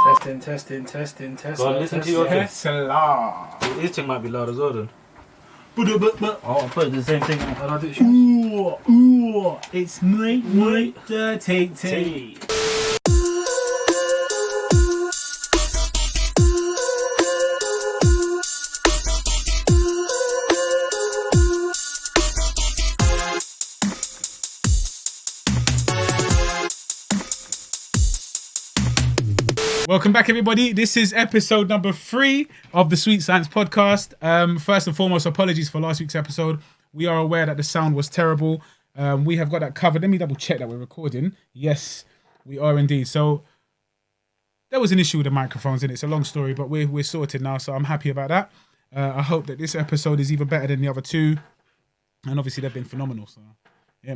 Testing. Go on, listen to your Tesla. This thing might be loud as well then. I'll put the same thing. I'll do it. Ooh, it's me, dirty tea. Welcome back, everybody. This is episode number 3 of the Sweet Science podcast. First and foremost, apologies for last week's episode. We are aware that the sound was terrible. We have got that covered. Let me double check that we're recording. Yes, we are indeed. So there was an issue with the microphones, and it's a long story, but we're sorted now, so I'm happy about that. I hope that this episode is even better than the other two, and obviously they've been phenomenal. So, you know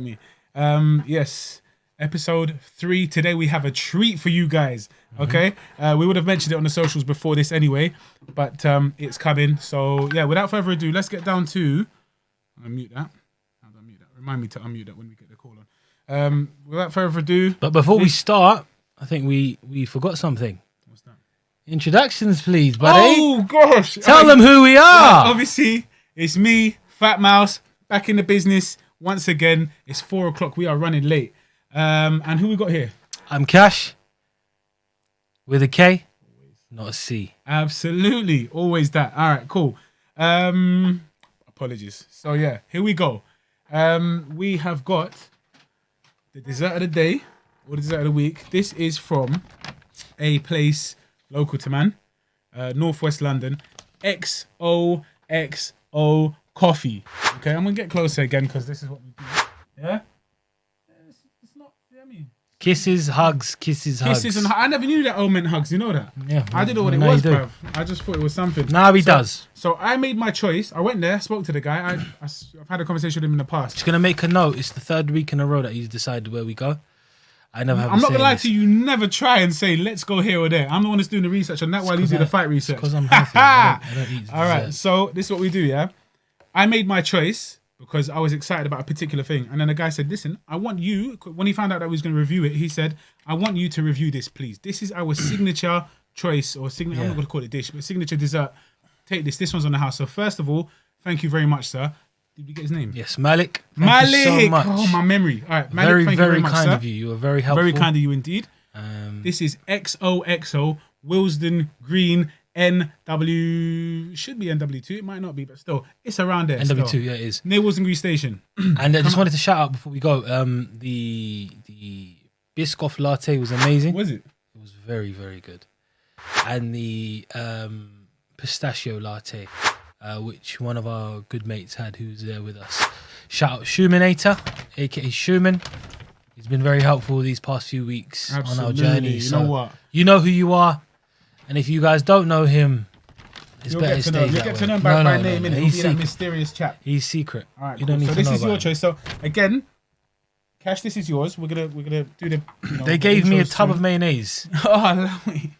what I mean? Yes. Episode 3. Today we have a treat for you guys. Okay, we would have mentioned it on the socials before this anyway, but it's coming. So yeah, without further ado, let's get down to. Unmute that. Remind me to unmute that when we get the call on. Without further ado. But before we start, I think we forgot something. What's that? Introductions, please, buddy. Oh gosh! Tell them who we are. Obviously, it's me, Fat Mouse, back in the business once again. It's 4 o'clock. We are running late. And who we got here? I'm Kash. With a K, not a C. Absolutely, always that. All right, cool. Apologies. So yeah, here we go. We have got the dessert of the day or the dessert of the week. This is from a place local to man, Northwest London. XOXO Coffee. Okay, I'm gonna get closer again because this is what we do. Yeah. Kisses, hugs. And I never knew that O meant hugs. You know that? Yeah. I didn't know what it was, bruv. I just thought it was something. Now he does. So I made my choice. I went there, spoke to the guy. I've had a conversation with him in the past. Just gonna make a note. It's the 3rd week in a row that he's decided where we go. I'm not gonna lie to you. You never try and say let's go here or there. I'm the one that's doing the research on that while you do the fight research. Because I'm healthy. I don't eat All right. So this is what we do. Yeah. I made my choice because I was excited about a particular thing. And then the guy said, listen, I want you, when he found out that we was going to review it, he said, I want you to review this, please. This is our signature choice or signature, I'm not going to call it dish, but signature dessert. Take this. This one's on the house. So first of all, thank you very much, sir. Did we get his name? Yes, Malik. Malik. Thank you so much. Oh, my memory. All right. Malik, thank you very much, kind sir. of you. You were very helpful. Very kind of you indeed. This is XOXO Willesden Green NW, should be NW2, it might not be, but still, it's around there. NW2, still. yeah, it is. Near Willesden Green Station. And I just wanted to shout out before we go, the Biscoff latte was amazing. Was it? It was very, very good. And the pistachio latte, which one of our good mates had who's there with us. Shout out Shumanator, aka Shuman. He's been very helpful these past few weeks on our journey. You know what? You know who you are. And if you guys don't know him, it's better to stay that way. You'll get to know him by name, innit? He'll be that mysterious chap. He's secret. All right, you cool. don't need So to this know is your about choice. So again, Kash, this is yours. We're gonna do the. They gave me a tub of mayonnaise. Oh, lovely.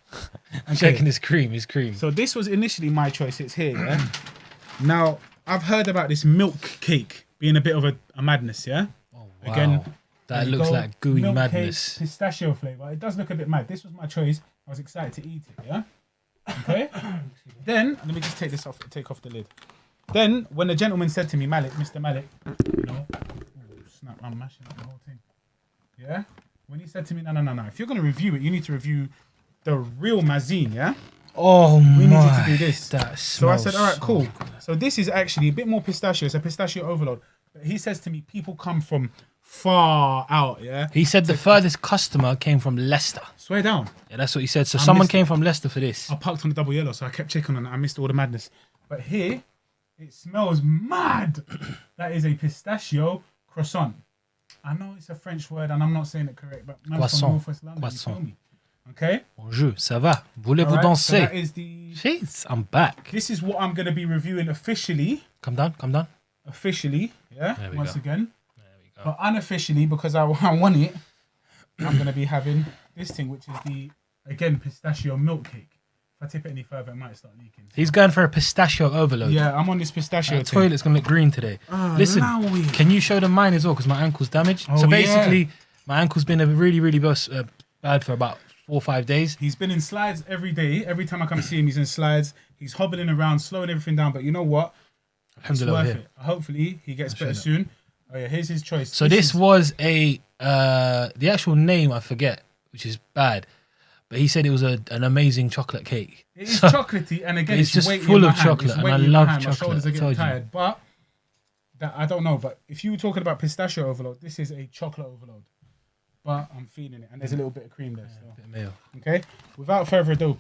I'm checking his cream. His cream. So this was initially my choice. It's here. Yeah. Now I've heard about this milk cake being a bit of a madness. Yeah. Oh, wow. Again, that looks like gooey milk madness. Cake, pistachio flavor. It does look a bit mad. This was my choice. I was excited to eat it. Yeah. Okay. Then let me just take this off. Take off the lid. Then when the gentleman said to me, Malik, Mr. Malik, snap! I'm mashing up the whole thing. Yeah. When he said to me, no. If you're gonna review it, you need to review the real Mazine. Yeah. Oh we my! need you to do this. So I said, all right, cool. So this is actually a bit more pistachio. It's a pistachio overload. But he says to me, people come from far out. Yeah. He said the furthest customer came from Leicester. Swear down. Yeah, that's what he said. So someone came from Leicester for this. I parked on the double yellow, so I kept checking on it. I missed all the madness. But here, it smells mad. That is a pistachio croissant. I know it's a French word, and I'm not saying it correct, but man from Northwest London, you feel me? Okay. Bonjour, ça va? Voulez-vous Right, danser? so that is the. Jeez, I'm back. This is what I'm going to be reviewing officially. Come down. Officially, yeah. There we Once go. again. There we go. But unofficially, because I want it, I'm going to be having this thing, which is the, again, pistachio milk cake. If I tip it any further, it might start leaking. He's going for a pistachio overload. Yeah, I'm on this pistachio The thing. toilet's going to look green today. Listen, Lowy. can you show them mine as well? Because my ankle's damaged. Oh, so basically, yeah. my ankle's been really bad for about 4 or 5 days. He's been in slides every day. Every time I come see him, he's in slides. He's hobbling around, slowing everything down. But you know what? It's worth it. Hopefully, he gets better soon. Oh yeah, here's his choice. So this was the actual name I forget, which is bad. But he said it was an amazing chocolate cake. It is chocolatey, and again, it's just weighty full in my of hand. chocolate, It's and I weighty in my love hand. chocolate. My shoulders are I getting told you. tired, but I don't know. But if you were talking about pistachio overload, this is a chocolate overload. But I'm feeling it, and there's a little bit of cream there. So. Bit of mayo. Okay. Without further ado,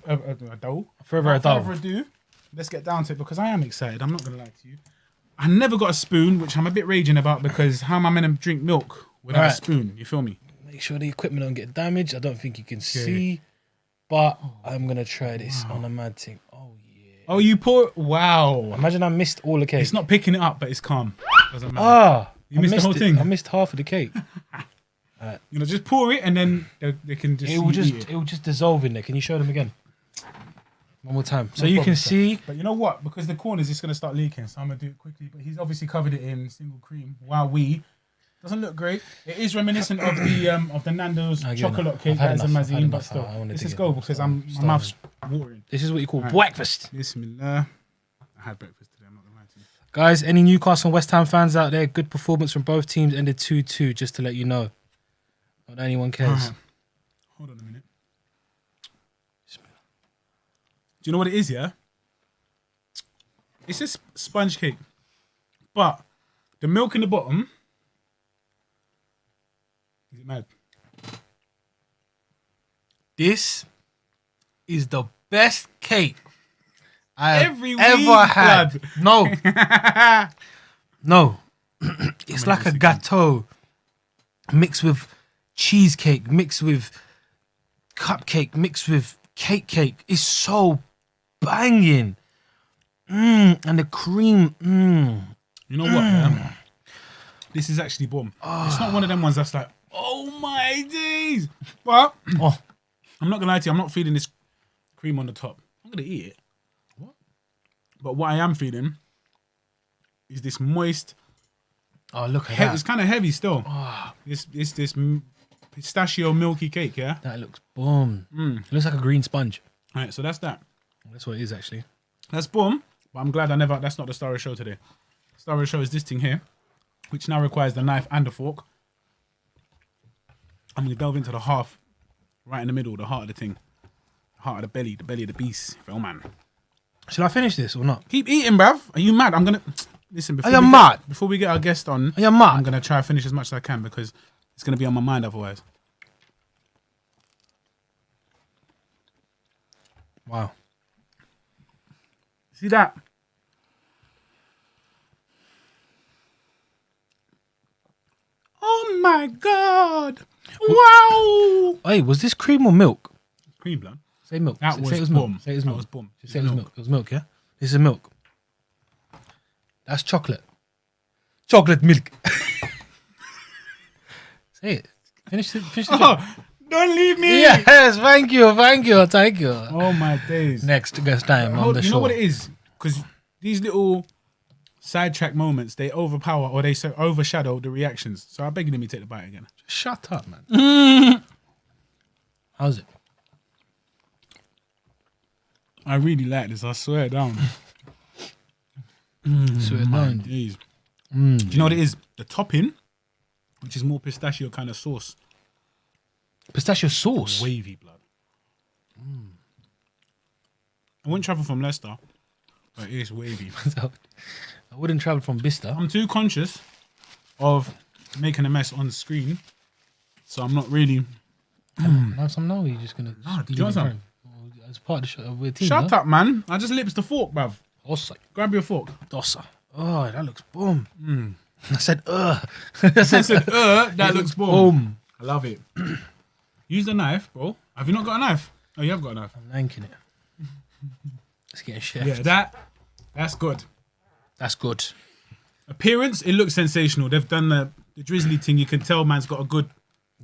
let's get down to it because I am excited. I'm not gonna lie to you. I never got a spoon, which I'm a bit raging about because how am I meant to drink milk without a spoon? You feel me? Make sure the equipment don't get damaged. I don't think you can see, but I'm gonna try this on a mad thing. Oh yeah. Oh, you pour. Wow. Imagine I missed all the cake. It's not picking it up, but it's calm. Doesn't matter. You missed the whole thing. I missed half of the cake. You know, just pour it and then they can just. It will just dissolve in there. Can you show them again? One more time, so No you problem, can sir. see. But you know what? Because the corners is going to start leaking, so I'm going to do it quickly. But he's obviously covered it in single cream. Wow, doesn't look great. It is reminiscent of the Nando's chocolate cake that's a mazine, but still. This is go because my mouth's watering. This is what you call breakfast. Bismillah. I had breakfast today. I'm not going to lie to you. Guys, any Newcastle and West Ham fans out there? Good performance from both teams. Ended 2-2. Just to let you know. Not that anyone cares. Hold on a minute. Do you know what it is, yeah? It's just sponge cake. But the milk in the bottom... Is it mad? This is the best cake I've Every ever week, had. blood. No. No. It's like a gâteau mixed with cheesecake, mixed with cupcake, mixed with cake. It's so banging. And the cream. You know what? Yeah? This is actually bomb. It's not one of them ones that's like, oh my days. But I'm not going to lie to you. I'm not feeling this cream on the top. I'm going to eat it. What? But what I am feeling is this moist. Oh, look at that. It's kind of heavy still. This pistachio milky cake, yeah? That looks bomb. It looks like a green sponge. All right, so that's that. That's what it is, actually. That's bomb. But I'm glad that's not the star of the show today. The star of the show is this thing here, which now requires the knife and the fork. I'm going to delve into the half, right in the middle, the heart of the thing. The heart of the belly of the beast. Feel man. Should I finish this or not? Keep eating, bruv. Are you mad? I'm going to... Listen, before we get our guest on, Are you mad? I'm going to try to finish as much as I can because it's going to be on my mind otherwise. Wow. See that? Oh my God. Wow. Hey, was this cream or milk? Cream, blood. Say milk. That Say was it was milk. bomb. Say it was That milk. was bomb. Say it was milk. It was milk, yeah? This is milk. That's chocolate. Chocolate milk. Say it. Finish the job. Don't leave me. Yes, thank you. Oh my days. Next time on the show. You know what it is? Because these little sidetrack moments, they overpower or they overshadow the reactions. So I beg you, let me take the bite again. Shut up, man. How's it? I really like this. I swear down. Swear down. Days. Do you know what it is? The topping, which is more pistachio kind of sauce. Pistachio sauce. Wavy, blood. I wouldn't travel from Leicester, but it is wavy. I wouldn't travel from Bicester. I'm too conscious of making a mess on screen, so I'm not really... Have some now, or are you just going to... Nah, do you want some? As part of the show, we're a team, Shut up, man. I just lips the fork, bruv. Dosa. Grab your fork. Dosa. Oh, that looks boom. I said, I That looks boom. I love it. Use the knife, bro. Have you not got a knife? Oh, you have got a knife. I'm lanking it. It's getting chef. Yeah, that's good. That's good. Appearance, it looks sensational. They've done the drizzly thing. You can tell man's got a good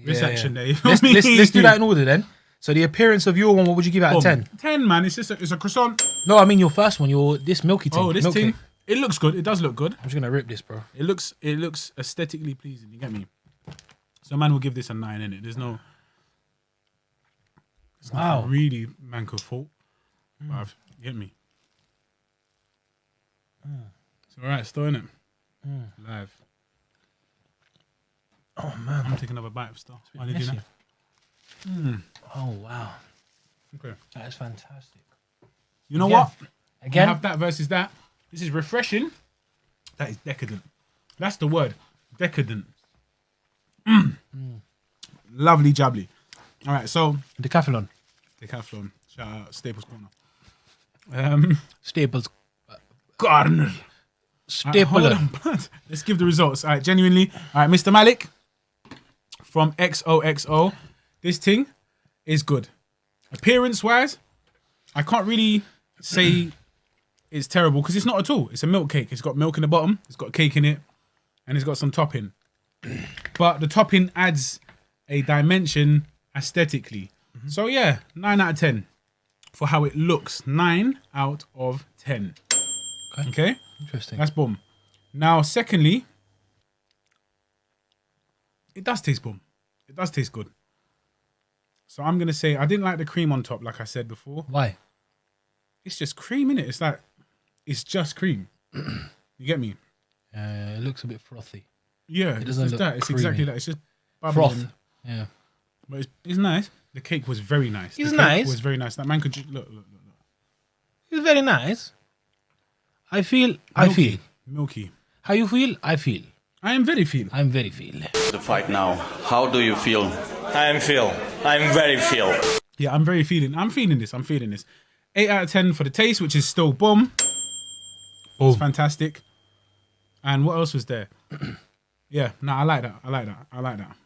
reception there. You feel Let's me? let's do that in order then. So the appearance of your one, what would you give out of 10? 10, man. It's just it's a croissant. No, I mean your first one, this milky thing. Oh, this milk thing. cake. It looks good. It does look good. I'm just gonna rip this, bro. It looks aesthetically pleasing. You get me? So man will give this a 9 in it. There's no. It's not really Manco fault. But you get me. It's all right, still in it. Live. Oh man, I'm taking another bite of stuff. Why did you know? oh wow, Okay. that is fantastic. You know Again. what? Again, Have that versus that. This is refreshing. That is decadent. That's the word. Decadent. Lovely jubbly. All right, so decathlon, Decathlon. Shout out Staples Corner. Staples, Corner. Hold Stapler. on, blood. Let's give the results. All right, genuinely. All right, Mr. Malik from XOXO. This thing is good. Appearance-wise, I can't really say it's terrible because it's not at all. It's a milk cake. It's got milk in the bottom. It's got cake in it, and it's got some topping. But the topping adds a dimension aesthetically. So yeah, 9 out of 10 for how it looks. 9 out of 10. Okay? Interesting. That's boom. Now, secondly, it does taste boom. It does taste good. So I'm going to say I didn't like the cream on top, like I said before. Why? It's just cream, innit? It's like, it's just cream. You get me? It looks a bit frothy. Yeah, It it's doesn't just look that. It's creamy. exactly that. It's just bubbling. Froth. Yeah. But it's nice. The cake was very nice. It's the nice. Cake was very nice. That man could look. It's very nice. I feel. Milky. How you feel? I feel. I am very feel. I'm very feel. The fight now. How do you feel? I'm very feel. Yeah, I'm very feeling. I'm feeling this. 8 out of 10 for the taste, which is still bomb. It's fantastic. And what else was there? Yeah, no, I like that.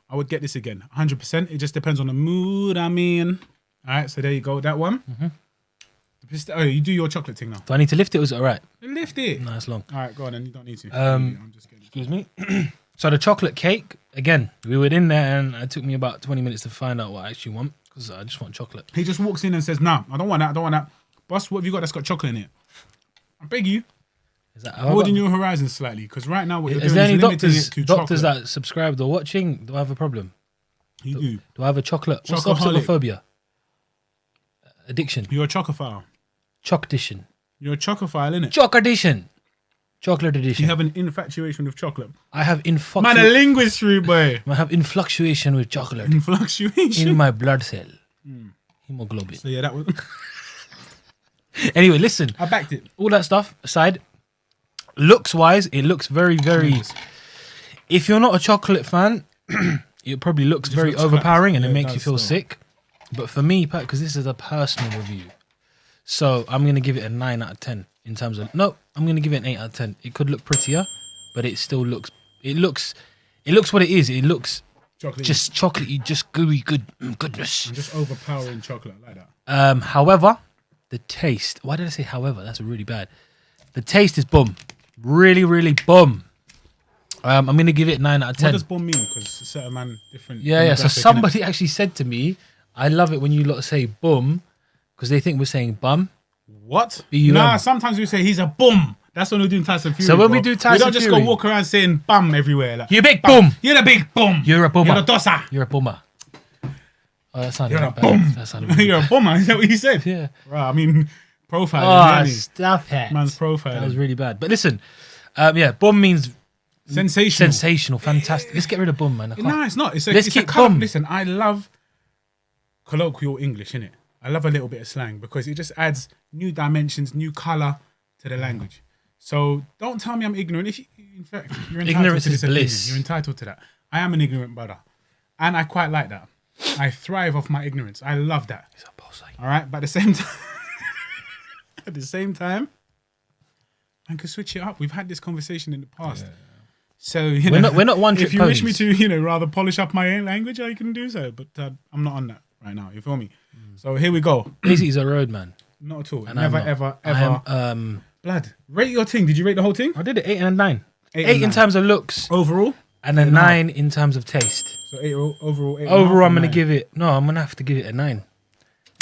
I would get this again. 100%. It just depends on the mood I'm in. All right, so there you go. That one. Oh, you do your chocolate thing now. Do I need to lift it or is it alright? Lift it. No, it's long. All right, go on then. You don't need to. I'm just getting. Excuse me. So the chocolate cake, again, we were in there and it took me about 20 minutes to find out what I actually want because I just want chocolate. He just walks in and says, "No, I don't want that. Boss, what have you got that's got chocolate in it? I beg you, Is that broaden your horizons slightly, because right now what you're Is doing there any is limiting doctors it to doctors chocolate. that subscribed or watching? Do I have a problem? You do. Do I have a chocolate? What's the opposite of Chocoholic. phobia? Addiction. You're a chocophile. Choc addiction. You're a chocophile, innit? Choc addiction. Chocolate addiction. You have an infatuation with chocolate. I have Man, a linguist, boy. I have influctuation with chocolate Influctuation. in my blood cell. Hemoglobin. So yeah, that was. Anyway, listen. I backed it. All that stuff aside, looks wise, it looks very, very. If you're not a chocolate fan, it probably looks very looks overpowering flat. and it Yeah, it makes you does feel still. sick. But for me, because this is a personal review, so I'm gonna give it a 9 out of 10 in terms of. No, I'm gonna give it an 8 out of 10. It could look prettier, but it still looks. It looks what it is. It looks Chocolate. just chocolatey, just gooey, goodness. Just overpowering chocolate like that. However, the taste. Why did I say however? That's really bad. The taste is bum. Really, really bum. I'm going to give it 9 out of 10. What does bomb mean? Because certain man different. Yeah. So demographic, somebody actually said to me, I love it when you lot say bum because they think we're saying bum. innit? What? B-U-M. Nah, sometimes we say he's a bum. That's when we do Tyson Fury. So when bro. we do Tyson we don't just Fury- go walk around saying bum everywhere. Like, You big bum. bum. You're the big bum. You're a bummer. You're the dosa. You're a bummer. Oh, that sounded You're a bad. bum. That sounded really You're a bad. bummer. Is that what you said? Yeah. Right. I mean, profiling. Oh, isn't stop it. he? Man's profiling. That was really bad. But listen, bum means sensational. sensational, fantastic. Let's get rid of bum, man. I can't- No, it's not. It's a, Let's it's a keep colour. bum. Listen, I love colloquial English, innit? I love a little bit of slang because it just adds new dimensions, new colour to the language. So don't tell me I'm ignorant. If you, in fact, you're entitled Ignorance to is this opinion. bliss. You're entitled to that. I am an ignorant brother, and I quite like that. I thrive off my ignorance. I love that. He's a boss, like. All right, but at the same time, I can switch it up. We've had this conversation in the past. So you know, We're not one-trick if you wish me ponies. to, rather polish up my language, I can do so. But I'm not on that right now. You feel me? So here we go. Basically, he's a road man. Not at all. And Never, I'm not. ever. I am, Blood. Rate your thing. Did you rate the whole thing? I did it 8 and a 9. 8 8 and in 9. terms of looks Overall. and a 9 in terms of taste. So 8 overall. 8 Overall, I'm gonna give it. No, I'm gonna have to give it a 9.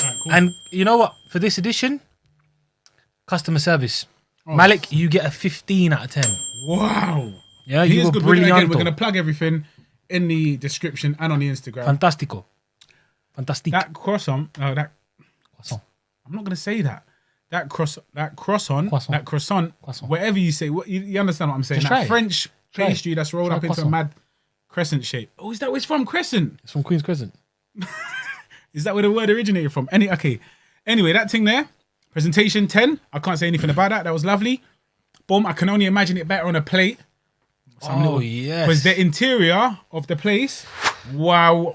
All right, cool. And you know what? For this edition, customer service. Malik, you get a 15 out of 10. Wow. Yeah, He you is were good. brilliant. Again, we're gonna plug everything in the description and on the Instagram. Fantastico. Fantastic. That croissant. That Croissant. I'm not gonna say that. That croissant. Croissant. Whatever you say, you understand what I'm saying? Just try That it. French Try it. pastry that's rolled Try up into a croissant. mad crescent shape. Oh, is that where it's from? Crescent. It's from Queen's Crescent. Is that where the word originated from? Anyway, that thing there, presentation 10. I can't say anything about that. That was lovely. Boom. I can only imagine it better on a plate. Yes. Because the interior of the place, wow,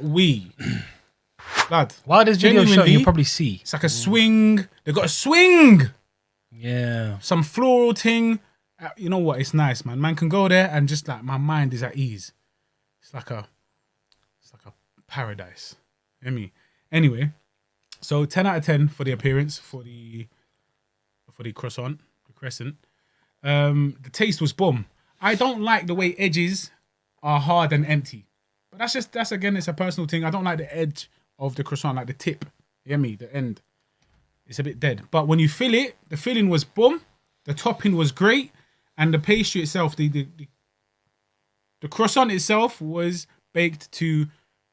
Lad, While this video showing, genuinely, you'll probably see. it's like a swing. They got a swing. Yeah. Some floral thing. You know what? It's nice, man. Man can go there and just like my mind is at ease. It's like a paradise. Hear me? Anyway, so 10 out of 10 for the appearance for the croissant, the crescent. The taste was bomb. I don't like the way edges are hard and empty, but that's again, it's a personal thing. I don't like the edge of the croissant, like the tip. You hear me? The end. It's a bit dead. But when you fill it, the filling was bomb. The topping was great, and the pastry itself, the croissant itself was baked to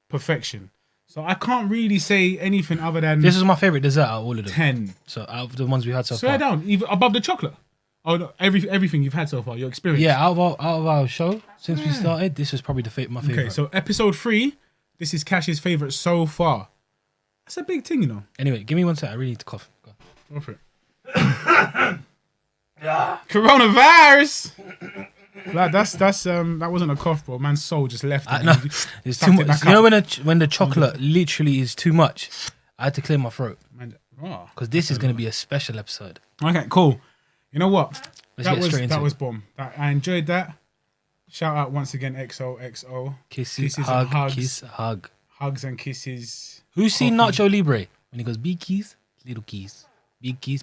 perfection. So I can't really say anything other than This is my favorite dessert out of all of them. 10. So out of the ones we had so Swear far. down, even above the chocolate. Oh, no, everything you've had so far, your experience. Yeah, out of our show since we started, this was probably my favorite. Okay, so episode 3, this is Cash's favorite so far. That's a big thing, you know. Anyway, give me 1 sec. I really need to cough. Go. Go for it. Coronavirus. Like that wasn't a cough, bro. Man's soul just left. No, it's too much. You know when the chocolate literally is too much, I had to clear my throat because this is going to be a special episode. Okay, cool. You know what? Let's get straight into that it. was bomb. I enjoyed that. Shout out once again, XOXO. Kisses, and hug, hugs. kiss, hug. Hugs and kisses. Who's seen Coffee. Nacho Libre when he goes big keys, little keys, big keys,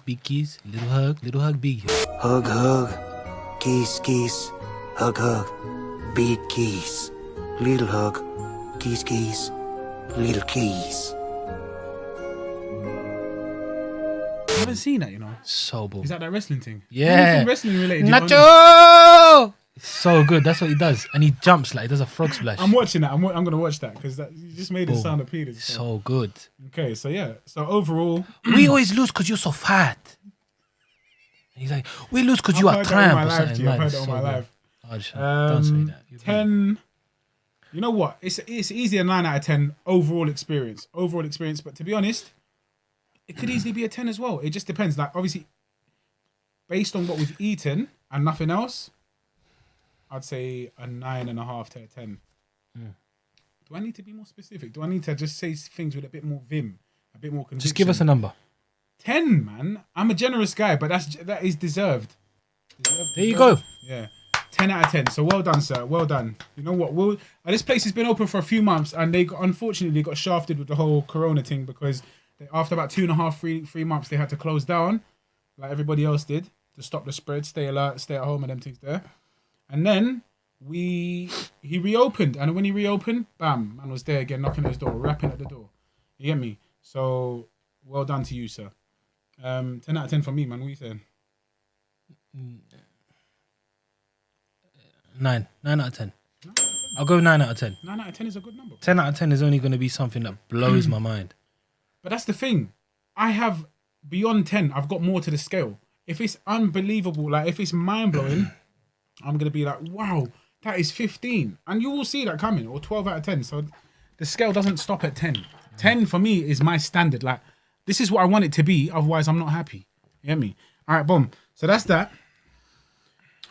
little hug, big hug. Hug, hug, kiss, kiss, hug, hug, big keys, little hug, kiss, kiss, little keys. I haven't seen that, you know. So bold. Is that wrestling thing? Yeah. Anything wrestling related? you know? Nacho! It's so good. That's what he does, and he jumps like he does a frog splash. I'm watching that. I'm gonna watch that because you just made it Boom. sound appealing. So good. Okay, so yeah. So overall, We always lose because you're so fat. And he's like, we lose because you are I've heard that all tramp my or life, something. G. I've Man, heard it's that all so my good. life. Oh, don't say that. You're 10. You know what? It's easy a 9 out of 10 overall experience. But to be honest, it could easily be a 10 as well. It just depends. Like obviously, based on what we've eaten and nothing else, I'd say a 9.5 to a 10. Do I need to be more specific? Do I need to just say things with a bit more vim, a bit more conviction? Just give us a number. 10, man. I'm a generous guy, but that is deserved. There you go. Yeah. 10 out of 10. So well done, sir. Well done. You know what? This place has been open for a few months and unfortunately got shafted with the whole corona thing because after about 2.5, 3 months, they had to close down like everybody else did to stop the spread, stay alert, stay at home and them things there. And then he reopened. And when he reopened, bam, man was there again, knocking at his door, rapping at the door. You get me? So well done to you, sir. 10 out of 10 for me, man. What are you saying? 9 out of 10. I'll go 9 out of 10. 9 out of 10 is a good number. 10 out of 10 is only going to be something that blows my mind. But that's the thing. I have beyond 10, I've got more to the scale. If it's unbelievable, like if it's mind blowing, I'm going to be like, wow, that is 15. And you will see that coming, or 12 out of 10. So the scale doesn't stop at 10. 10 for me is my standard. Like, this is what I want it to be. Otherwise, I'm not happy. You get me? All right, boom. So that's that.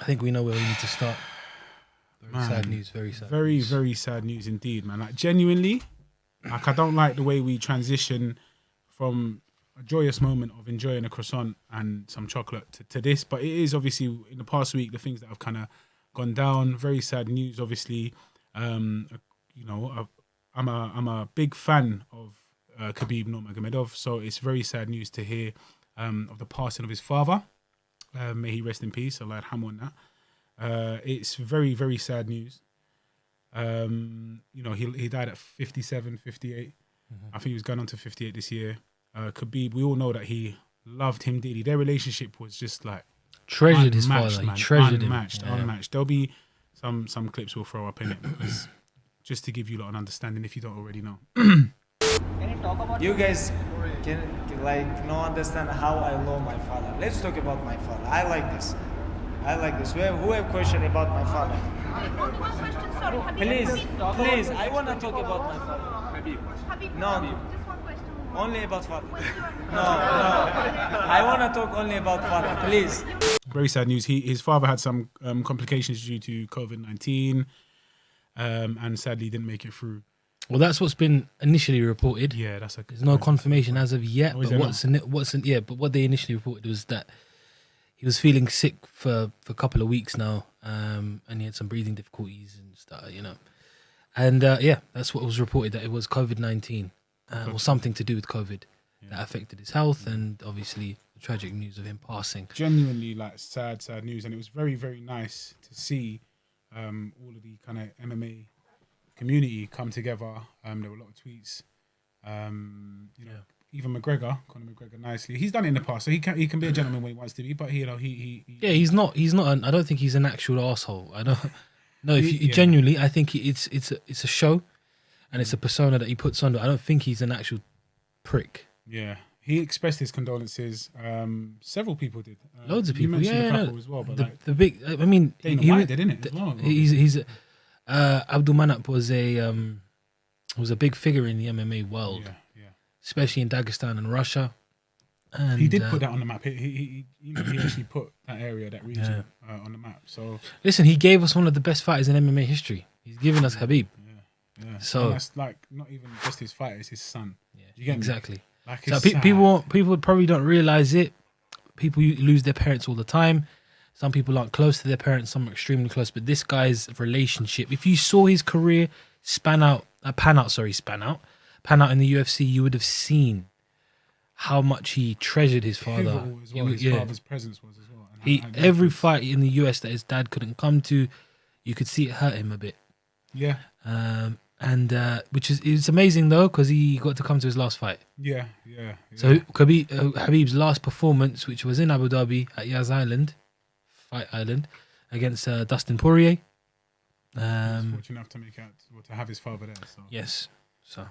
I think we know where we need to start. Very sad news. Very sad. Very, news. very sad news indeed, man. Like, genuinely, like, I don't like the way we transition from a joyous moment of enjoying a croissant and some chocolate to this. But it is obviously, in the past week, the things that have kind of gone down. Very sad news, obviously. You know, I'm a big fan of Khabib Nurmagomedov, so it's very sad news to hear of the passing of his father. May he rest in peace. Allah yarhamu on that. It's very, very sad news. You know, he died at 57, 58. I think he was going on to 58 this year. Khabib, we all know that he loved him dearly. Their relationship was just like Treasured his unmatched, father. man. He treasured unmatched, him. Yeah. unmatched. There'll be some clips we'll throw up in it because just to give you lot an understanding if you don't already know. You guys can like no understand how I love my father. Let's talk about my father. I like this. Who have question about my father? One question, sorry. Please, I want to talk about my father. Habib, No. just one question more. Only about father. No. I want to talk only about father, please. Very sad news. His father had some complications due to COVID-19, and sadly didn't make it through. Well, that's what's been initially reported. Yeah, that's a. There's no confirmation as of yet. is But there but what they initially reported was that he was feeling sick for a couple of weeks now, and he had some breathing difficulties and stuff, And that's what was reported, that it was COVID-19 or something to do with COVID that affected his health, and obviously the tragic news of him passing. Genuinely, like sad news, and it was very, very nice to see all of the kind of MMA community come together. There were a lot of tweets. Even Conor McGregor, nicely. He's done it in the past, so he can be a gentleman when he wants to be. But he's not. I don't think he's an actual asshole. I don't. No, genuinely, I think it's a show, and it's a persona that he puts on. I don't think he's an actual prick. Yeah, he expressed his condolences. Several people did. Loads of people. You mentioned a couple as well. But the big. I mean, Dana White did, didn't it? As well. He's Abdulmanap was a big figure in the MMA world. Yeah. Especially in Dagestan and Russia. And he did put that on the map. He actually put that area, that region, on the map. So listen, he gave us one of the best fighters in MMA history. He's given us Habib. Yeah. So and that's like not even just his fighter; it's his son. Yeah, you get exactly. Me? Like so people probably don't realize it. People lose their parents all the time. Some people aren't close to their parents. Some are extremely close. But this guy's relationship, if you saw his career pan out in the UFC, you would have seen how much he treasured his father. As well. His father's presence was as well. And every fight in the US that his dad couldn't come to, you could see it hurt him a bit. Yeah. Which it's amazing though, because he got to come to his last fight. Yeah. So Habib's last performance, which was in Abu Dhabi at Yas Island, Fight Island, against Dustin Poirier. He was fortunate enough to make out to have his father there. So. Yes. So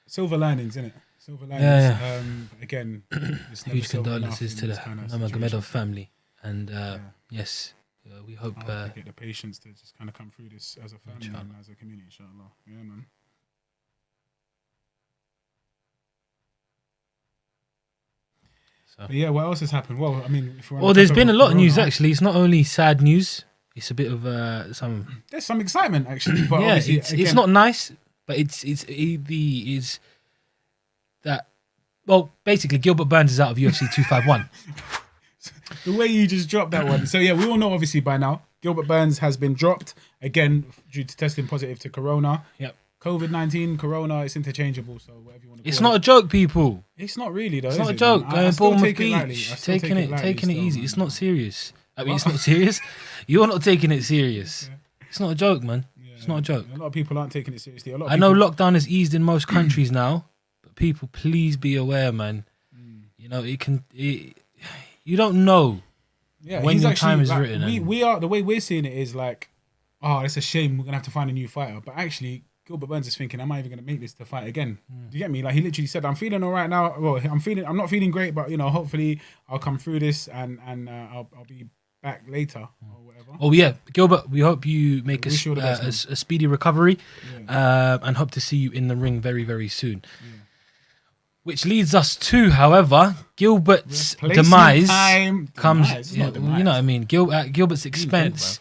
silver linings, innit? Silver linings. Yeah. Again, huge condolences to the Nurmagomedov family, and yes, we hope get the patience to just kind of come through this as a family and as a community, inshallah. Yeah, man. So. But yeah, what else has happened? Well, I mean, there's been a lot of news actually. It's not only sad news. It's a bit of some. There's some excitement actually, but yeah, it's not nice, but it's that. Well, basically, Gilbert Burns is out of UFC 251. The way you just dropped that one. So yeah, we all know obviously by now, Gilbert Burns has been dropped again due to testing positive to Corona. Yep. COVID-19, Corona, it's interchangeable. So whatever you want to call it. It's not a joke, people. It's not really though. It's not a it, joke. Bournemouth Beach, taking it easy. It's not serious. I mean, it's not serious. You're not taking it serious. It's not a joke, man. It's not a joke. A lot of people aren't taking it seriously. I know lockdown has eased in most countries now, but people, please be aware, man. You know, you don't know when your time is written. We are, the way we're seeing it is like, oh, it's a shame we're going to have to find a new fighter. But actually, Gilbert Burns is thinking, am I even going to make this to fight again? Do you get me? Like, he literally said, I'm feeling all right now. Well, I'm not feeling great, but, you know, hopefully I'll come through this and I'll be back later or whatever. Oh, yeah. Gilbert, we hope you make a speedy recovery and hope to see you in the ring very, very soon. Yeah. Which leads us to, however, Gilbert's demise comes. You know what I mean? At Gilbert's expense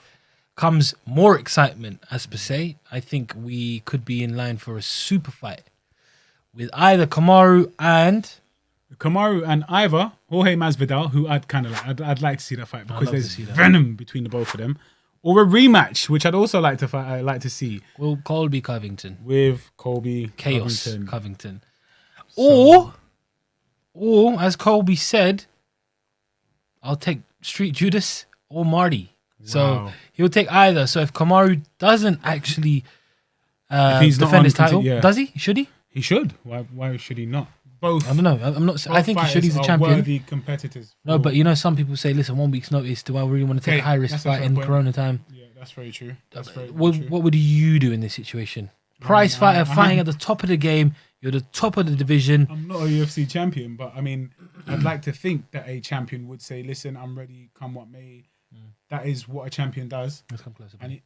comes more excitement, as per se. I think we could be in line for a super fight with either Kamaru and either Jorge Masvidal, who I'd like to see that fight because there's venom between the both of them, or a rematch, which I'd also like to see. Well, Colby Covington with Colby Chaos Covington. Or as Colby said, I'll take Street Judas or Marty. Wow. So he'll take either. So if Kamaru doesn't actually defend his title, does he? Should he? He should. Why should he not? Both. I don't know. I'm not. I think he should. He's a champion. Worthy competitors. No, but you know, some people say, "Listen, 1 week's notice. Do I really want to take a high risk fight in Corona time?" Yeah, that's very true. What would you do in this situation? Prize fighter fighting at the top of the game. You're the top of the division. I'm not a UFC champion, but I mean, I'd like to think that a champion would say, "Listen, I'm ready, come what may." That is what a champion does. Let's come closer. And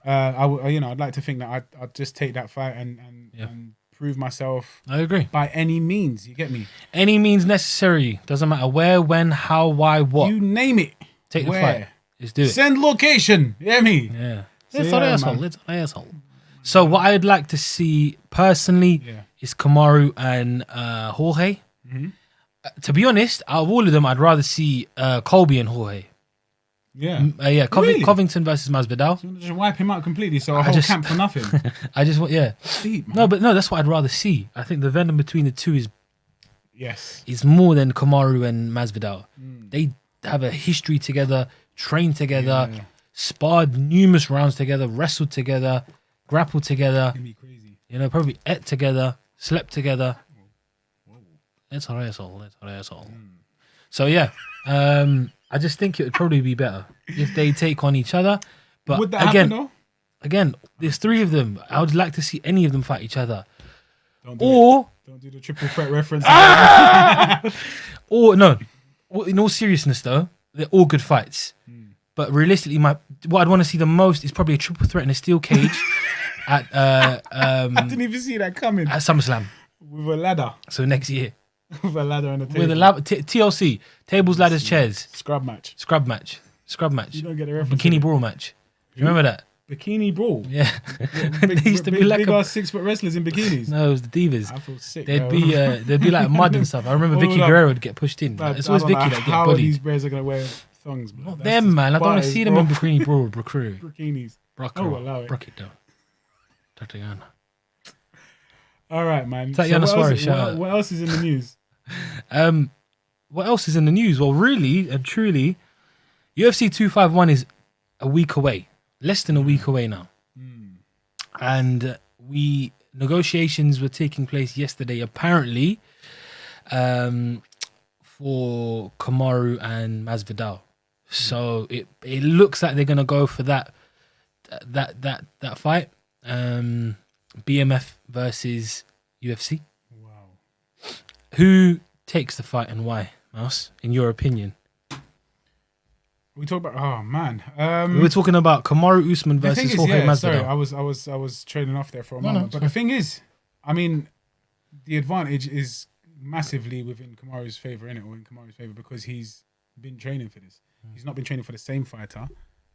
I'd like to think that I'd just take that fight and prove myself. I agree. By any means, you get me? Any means necessary. Doesn't matter where, when, how, why, what. You name it. Take the Where? fight. Let's do it. Send location. You get me? Yeah. So, It's yeah, an asshole. man. It's an asshole. So what I'd like to see personally is Kamaru and Jorge. To be honest, out of all of them, I'd rather see Colby and Jorge. Yeah. Really? Covington versus Masvidal. So just wipe him out completely. So a whole camp for nothing. I just want, Deep, man. No, that's what I'd rather see. I think the venom between the two is more than Kamaru and Masvidal. They have a history together, trained together, sparred numerous rounds together, wrestled together, grappled together. It'd be crazy. You know, probably ate together, slept together. That's our asshole. So yeah, I just think it would probably be better if they take on each other. But Would that happen though? Again, there's three of them. I would like to see any of them fight each other. Don't do the triple threat reference. Or no. In all seriousness, though, they're all good fights. But realistically, what I'd want to see the most is probably a triple threat in a steel cage at I didn't even see that coming. At SummerSlam With a ladder. So next year. With a ladder and a table. With a TLC, tables, ladders, chairs. Scrub match. You don't get the reference. Bikini brawl match. You remember that? Bikini brawl? Yeah. They used to be like big 6-foot wrestlers in bikinis. No, it was the Divas. I feel sick. There'd be like mud and stuff. I remember Vicky Guerrero would get pushed in. It's always Vicky that get how bodied. these bears are going to wear thongs, bro. Not them, man. I don't want to see them in bikini brawl. Bikinis. Allow it. Brock it down. Tatiana. All right, man. Tatiana Suarez, shout out. What else is in the news? What else is in the news? Well, really and truly, UFC 251 is a week away. Less than a week away now. And negotiations were taking place yesterday, apparently, for Kamaru and Masvidal. So it looks like they're gonna go for that fight. BMF versus UFC. Wow. Who takes the fight and why, Mouse? In your opinion? We talk about we were talking about Kamaru Usman versus Jorge Masvidal. Sorry, I was trading off there for a moment. But the thing is, I mean, the advantage is massively within Kamaru's favor, innit? Or in Kamaru's favor, because he's been training for this. He's not been training for the same fighter.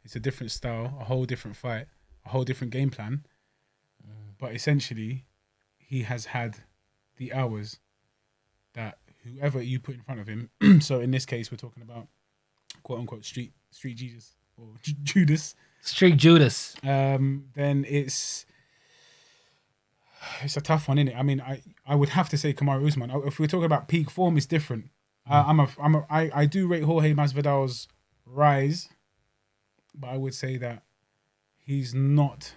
It's a different style, a whole different fight, a whole different game plan. But essentially, he has had the hours that whoever you put in front of him. So in this case, we're talking about quote unquote street Jesus or Judas. Street Judas. Then it's a tough one, innit? I mean, I would have to say Kamaru Usman. If we're talking about peak form, it's different. I do rate Jorge Masvidal's rise, but I would say that he's not.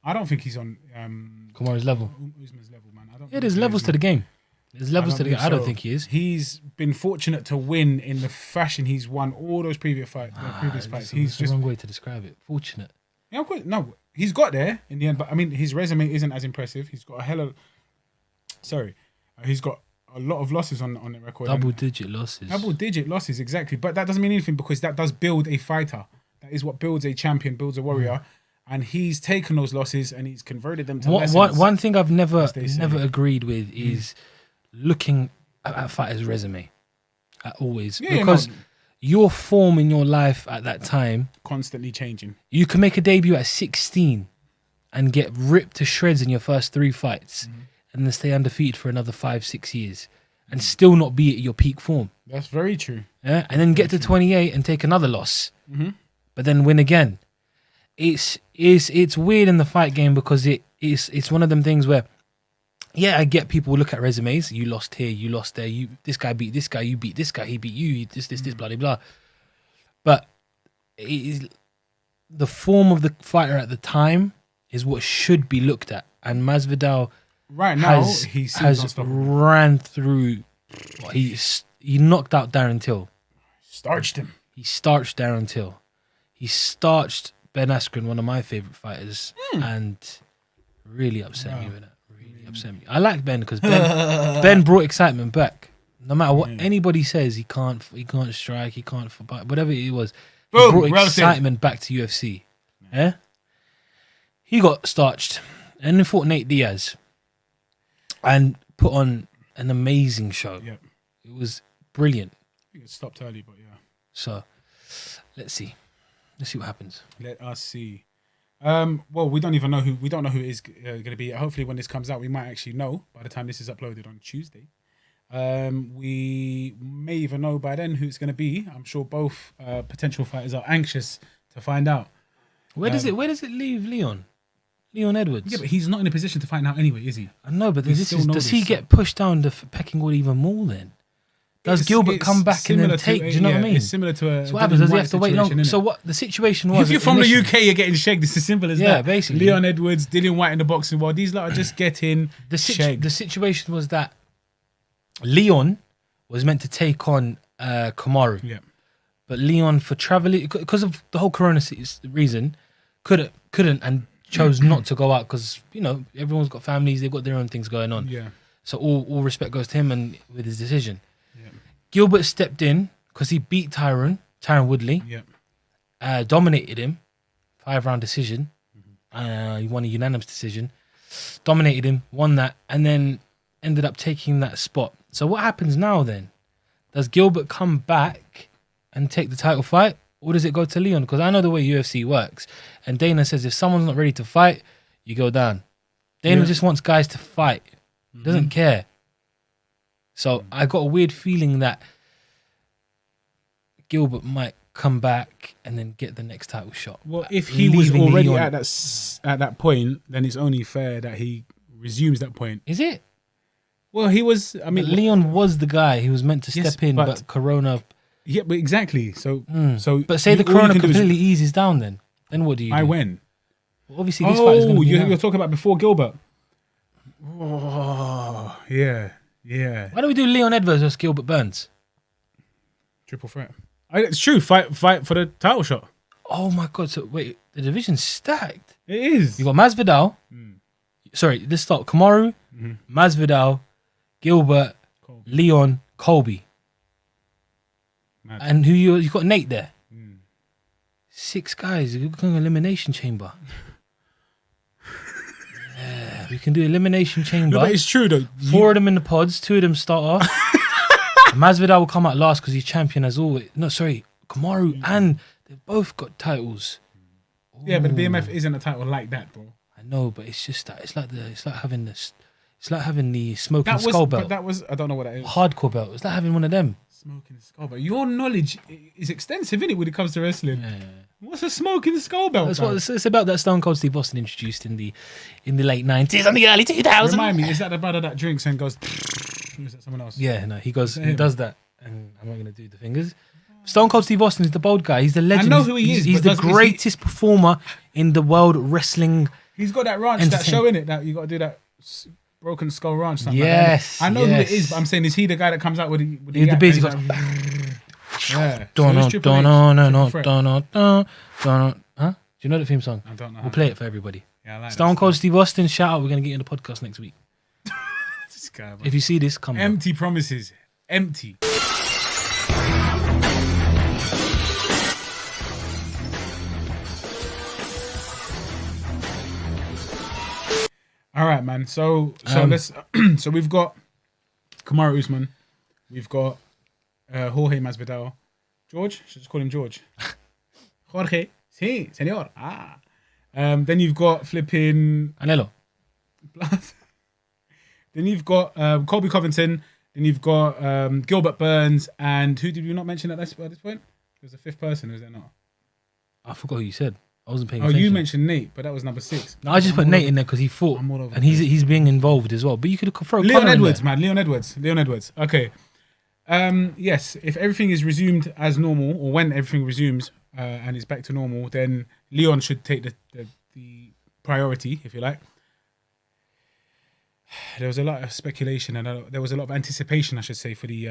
I don't think he's on Kamaru's level. Usman's level, man. There's levels to the game. There's levels to the game. I don't think he is. He's been fortunate to win in the fashion he's won all those previous fights. He's the wrong way to describe it. Fortunate. Yeah, of course. No, he's got there in the end, but I mean, his resume isn't as impressive. He's got he's got a lot of losses on the record. Double-digit losses, exactly. But that doesn't mean anything because that does build a fighter. That is what builds a champion, builds a warrior. And he's taken those losses and he's converted them to lessons. One thing I've never agreed with is looking at a fighter's resume. Because your form in your life at that time constantly changing. You can make a debut at 16 and get ripped to shreds in your first 3 fights and then stay undefeated for another 5-6 years and still not be at your peak form. That's very true. Yeah, and then get to 28 and take another loss, but then win again. It's weird in the fight game because it's one of them things where, yeah, I get people look at resumes. You lost here, you lost there. This guy beat this guy, you beat this guy, he beat you. This, blah blah blah. But the form of the fighter at the time is what should be looked at. And Masvidal right now has ran through. He knocked out Darren Till. Starched him. He starched Darren Till. He starched Ben Askren, one of my favorite fighters, and really upset me with that. Really upset me. I like Ben because Ben brought excitement back. No matter what anybody says, he can't strike, he can't fight, whatever it was. He Boom, brought excitement back to UFC. Yeah, he got starched and then fought Nate Diaz and put on an amazing show. Yep. It was brilliant. I think it stopped early, but yeah. So let's see what happens. Let us see. Well, we don't know who it is going to be. Hopefully, when this comes out, we might actually know by the time this is uploaded on Tuesday. We may even know by then who it's going to be. I'm sure both potential fighters are anxious to find out. Where does it leave Leon Edwards? Yeah, but he's not in a position to find out anyway, is he? I know, but does he this, get pushed down the pecking order even more then? Does Gilbert come back and then take? Do you know what I mean? It's similar to a. So what happens? Does he have to wait long? situation, So innit? what the situation was? If you're from the UK, you're getting shagged. It's as simple as that. Yeah, basically. Leon Edwards, Dillian White in the boxing world. These lot are just getting shagged. The situation was that Leon was meant to take on Kamaru. Yeah. But Leon, for traveling, because of the whole corona reason, couldn't and chose not to go out because, you know, everyone's got families, they've got their own things going on. Yeah. So all respect goes to him and with his decision. Yeah. Gilbert stepped in because he beat Tyron Woodley. Yeah. Dominated him, 5-round decision. He won a unanimous decision. Dominated him, won that, and then ended up taking that spot. So what happens now then? Does Gilbert come back and take the title fight? Or does it go to Leon? Because I know the way UFC works. And Dana says if someone's not ready to fight, you go down. Dana just wants guys to fight. He doesn't care. So I got a weird feeling that Gilbert might come back and then get the next title shot. Well, if he was already Leon. at that point, then it's only fair that he resumes that point. Is it? Well, he was. I mean, But Leon was the guy who was meant to step in, but Corona. Yeah, but exactly. So, But say the Corona completely eases down, then what do you do? when? Well, obviously, this fight is going to be you're talking about before Gilbert. Oh, yeah. Why don't we do Leon Edwards versus Gilbert Burns? Triple threat. It's true. Fight for the title shot. Oh my god! So wait, the division's stacked. It is. You got Masvidal. Sorry, let's start. Kamaru, Masvidal, Gilbert, Leon, Colby. Mad. And who you got Nate there. 6 guys. You're going elimination chamber. Yeah, we can do elimination chamber. No, but it's true though. 4 of them in the pods. 2 of them start off. Masvidal will come out last because he's champion as always. No, sorry, Kamaru and they've both got titles. Yeah, but the BMF isn't a title like that, bro. I know, but it's just that it's like having the smoking skull belt. But that was I don't know what that is. Hardcore belt. It's like having one of them. Smoking skull belt. Your knowledge is extensive, isn't it, when it comes to wrestling? Yeah. What's a smoking skull belt? That's what it's about. That Stone Cold Steve Austin introduced in the late 90s and the early 2000s. Remind me, is that the brother that drinks and goes? Or is that someone else? Yeah, no, he does that, and I'm not going to do the fingers. Stone Cold Steve Austin is the bald guy. He's the legend. I know who he is. He's the greatest performer in the world wrestling. He's got that ranch, that show in it that you got to do that broken skull ranch. Yes, like I know who it is, but I'm saying, is he the guy that comes out with the beard? He goes, yeah. Huh? Do you know the theme song? I don't know. We'll play it for everybody. Yeah, I like Stone Cold Steve Austin, shout out. We're going to get you in the podcast next week. This guy, if you see this, come on. Empty promises. Empty. All right, man. So let's. So we've got Kamaru Usman. We've got Jorge Masvidal. George, should just call him George. Jorge, sí, señor. Then you've got flipping Anelo. Then you've got Colby Covington. Then you've got Gilbert Burns. And who did you not mention at this point? There's a 5th person, is there not? I forgot who you said. I wasn't paying attention. Oh, you mentioned Nate, but that was number 6. No, I just put Nate in there because he fought, and he's being involved as well. But you could throw Leon Edwards, man. Leon Edwards. Okay. Yes, if everything is resumed as normal, or when everything resumes and is back to normal, then Leon should take the priority, if you like. There was a lot of speculation and there was a lot of anticipation, I should say, for the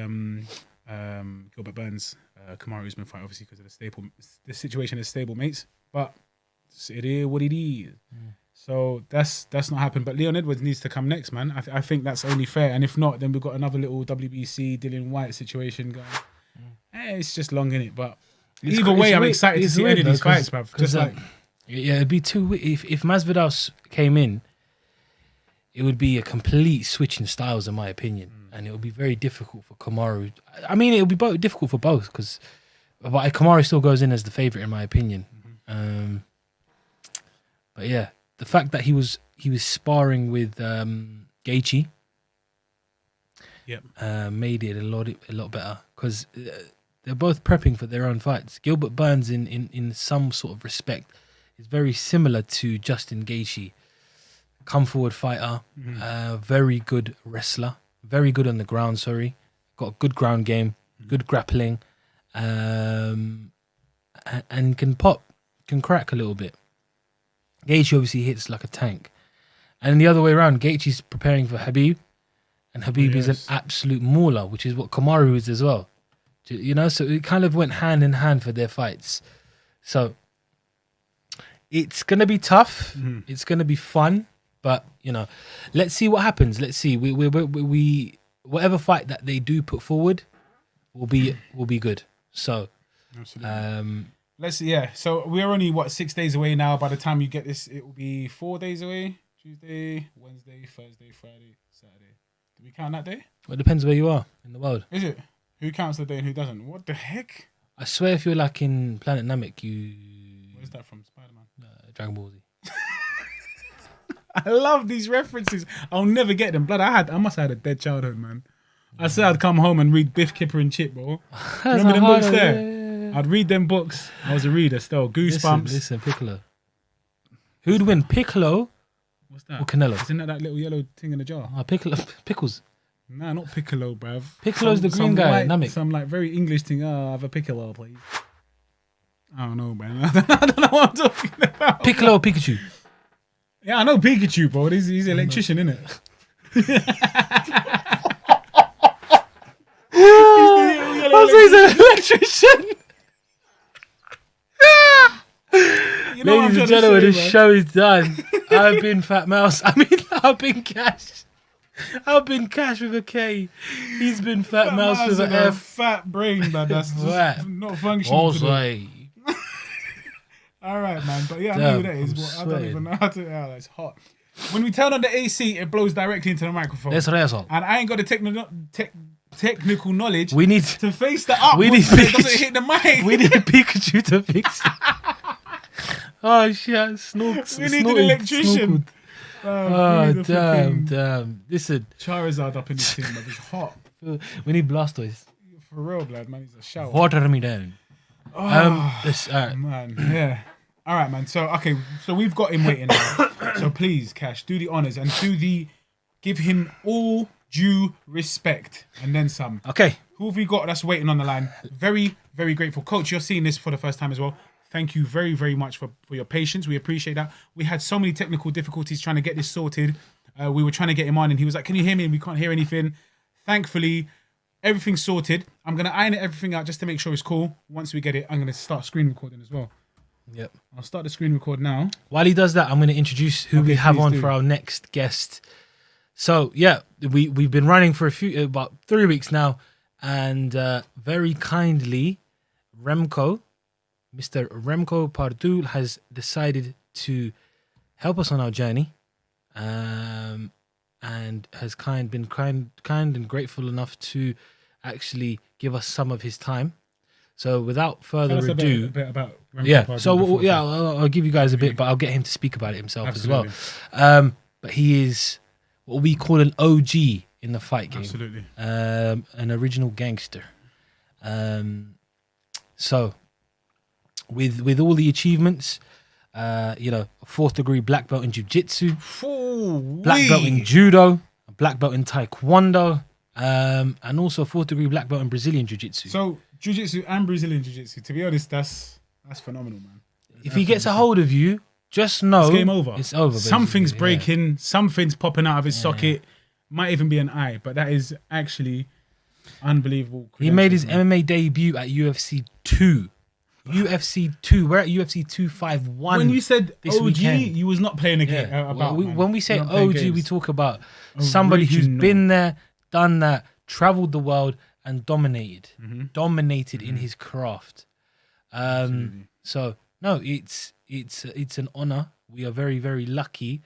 Gilbert Burns Kamaru Usman fight, obviously because of the situation is stable mates. But it is what it is. So that's not happened. But Leon Edwards needs to come next, man. I think that's only fair. And if not, then we've got another little WBC Dillian White situation going. It's just long, innit? But either way, I'm excited to see any of these fights, bruv. Just like it'd be too. If Masvidal came in, it would be a complete switch in styles, in my opinion, and it would be very difficult for Kamaru. I mean, it would be difficult for both but Kamaru still goes in as the favorite, in my opinion. But yeah, the fact that he was sparring with Gaethje, made it a lot better because they're both prepping for their own fights. Gilbert Burns, in some sort of respect, is very similar to Justin Gaethje. Come forward fighter, very good wrestler, very good on the ground. Got a good ground game, good grappling, and can crack a little bit. Gaethje obviously hits like a tank, and the other way around, Gaethje's preparing for Khabib, and Khabib is an absolute mauler, which is what Kamaru is as well. You know, so it kind of went hand in hand for their fights. So it's gonna be tough. It's gonna be fun. But you know, let's see what happens. Let's see. We whatever fight that they do put forward will be good. So, absolutely. So we're only 6 days away now. By the time you get this, it will be 4 days away. Tuesday, Wednesday, Thursday, Friday, Saturday. Do we count that day? Well, it depends where you are in the world. Is it? Who counts the day and who doesn't? What the heck? I swear, if you're like in Planet Namek, you. Where's that from? Spider-Man. Dragon Ball Z. I love these references. I'll never get them. Blood, I must have had a dead childhood, man. I said I'd come home and read Biff, Kipper and Chip, bro. Remember them books there? Yeah. I'd read them books. I was a reader still. Goosebumps. Listen, Piccolo. Who'd win, Piccolo? What's that? Or Canelo? Isn't that little yellow thing in the jar? Pickles. Nah, not Piccolo, bruv. Piccolo's the green guy, Namek. Some like very English thing. I have a Piccolo, please. I don't know, man. I don't know what I'm talking about. Piccolo or Pikachu? Yeah, I know Pikachu, bro. He's an electrician, innit? He's an electrician. Ladies and gentlemen, this show is done. I've been Fat Mouse. I've been Kash. I've been Kash with a K. He's been Fat Mouse with an F. Fat brain, man. That's just not functioning today. All right, man. But yeah, I know who that is. But I don't even know how to. Oh, it's hot. When we turn on the AC, it blows directly into the microphone. That's and I ain't got the technical knowledge. We need to face the up. We need so it doesn't hit the mic. We need Pikachu to fix it. Oh shit! We need an electrician. Damn. Listen, Charizard up in this thing, but it's hot. We need Blastoise. For real, blood, man. He's a shower. Water me down. Man, yeah. All right, man. So we've got him waiting now. So please, Kash, do the honors and give him all due respect and then some. Okay. Who have we got that's waiting on the line? Very, very grateful. Coach, you're seeing this for the first time as well. Thank you very, very much for your patience. We appreciate that. We had so many technical difficulties trying to get this sorted. We were trying to get him on and he was like, can you hear me? And we can't hear anything. Thankfully, everything's sorted. I'm going to iron everything out just to make sure it's cool. Once we get it, I'm going to start screen recording as well. Yep. I'll start the screen record now. While he does that, I'm going to introduce who we have on for our next guest. So, yeah, we've been running for about 3 weeks now. And very kindly, Mr. Remco Pardoel has decided to help us on our journey. And has been kind and grateful enough to actually give us some of his time. So without further ado, a bit about Remco Pardoel I'll give you guys a bit, but I'll get him to speak about it himself as well. But he is what we call an OG in the fight game. Absolutely. An original gangster. So with all the achievements, 4th degree black belt in jiu-jitsu, black belt in judo, a black belt in taekwondo, and also 4th degree black belt in Brazilian jiu-jitsu. So jiu-jitsu and Brazilian jiu-jitsu, to be honest, that's phenomenal, man. If he gets a hold of you, just know it's game over. It's over. Basically. Something's breaking, something's popping out of his socket. Might even be an eye, but that is actually unbelievable. He made his MMA debut at UFC 2. UFC 2. We're at UFC 251. When you said this OG, weekend. you was not playing a game. Yeah. Man. When we say You're not playing OG, we games. talk about somebody who's Original. been there, done that, traveled the world, and dominated. Mm-hmm. Dominated in his craft. So no, it's an honor. We are very, very lucky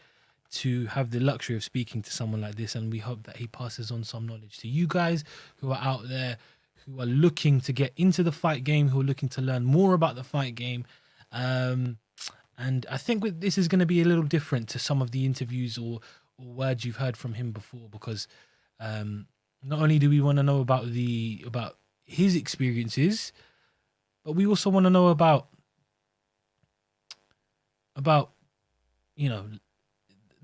to have the luxury of speaking to someone like this, and we hope that he passes on some knowledge to you guys who are out there, who are looking to get into the fight game, who are looking to learn more about the fight game. And I think this is going to be a little different to some of the interviews or words you've heard from him before, because not only do we want to know about his experiences, but we also want to know about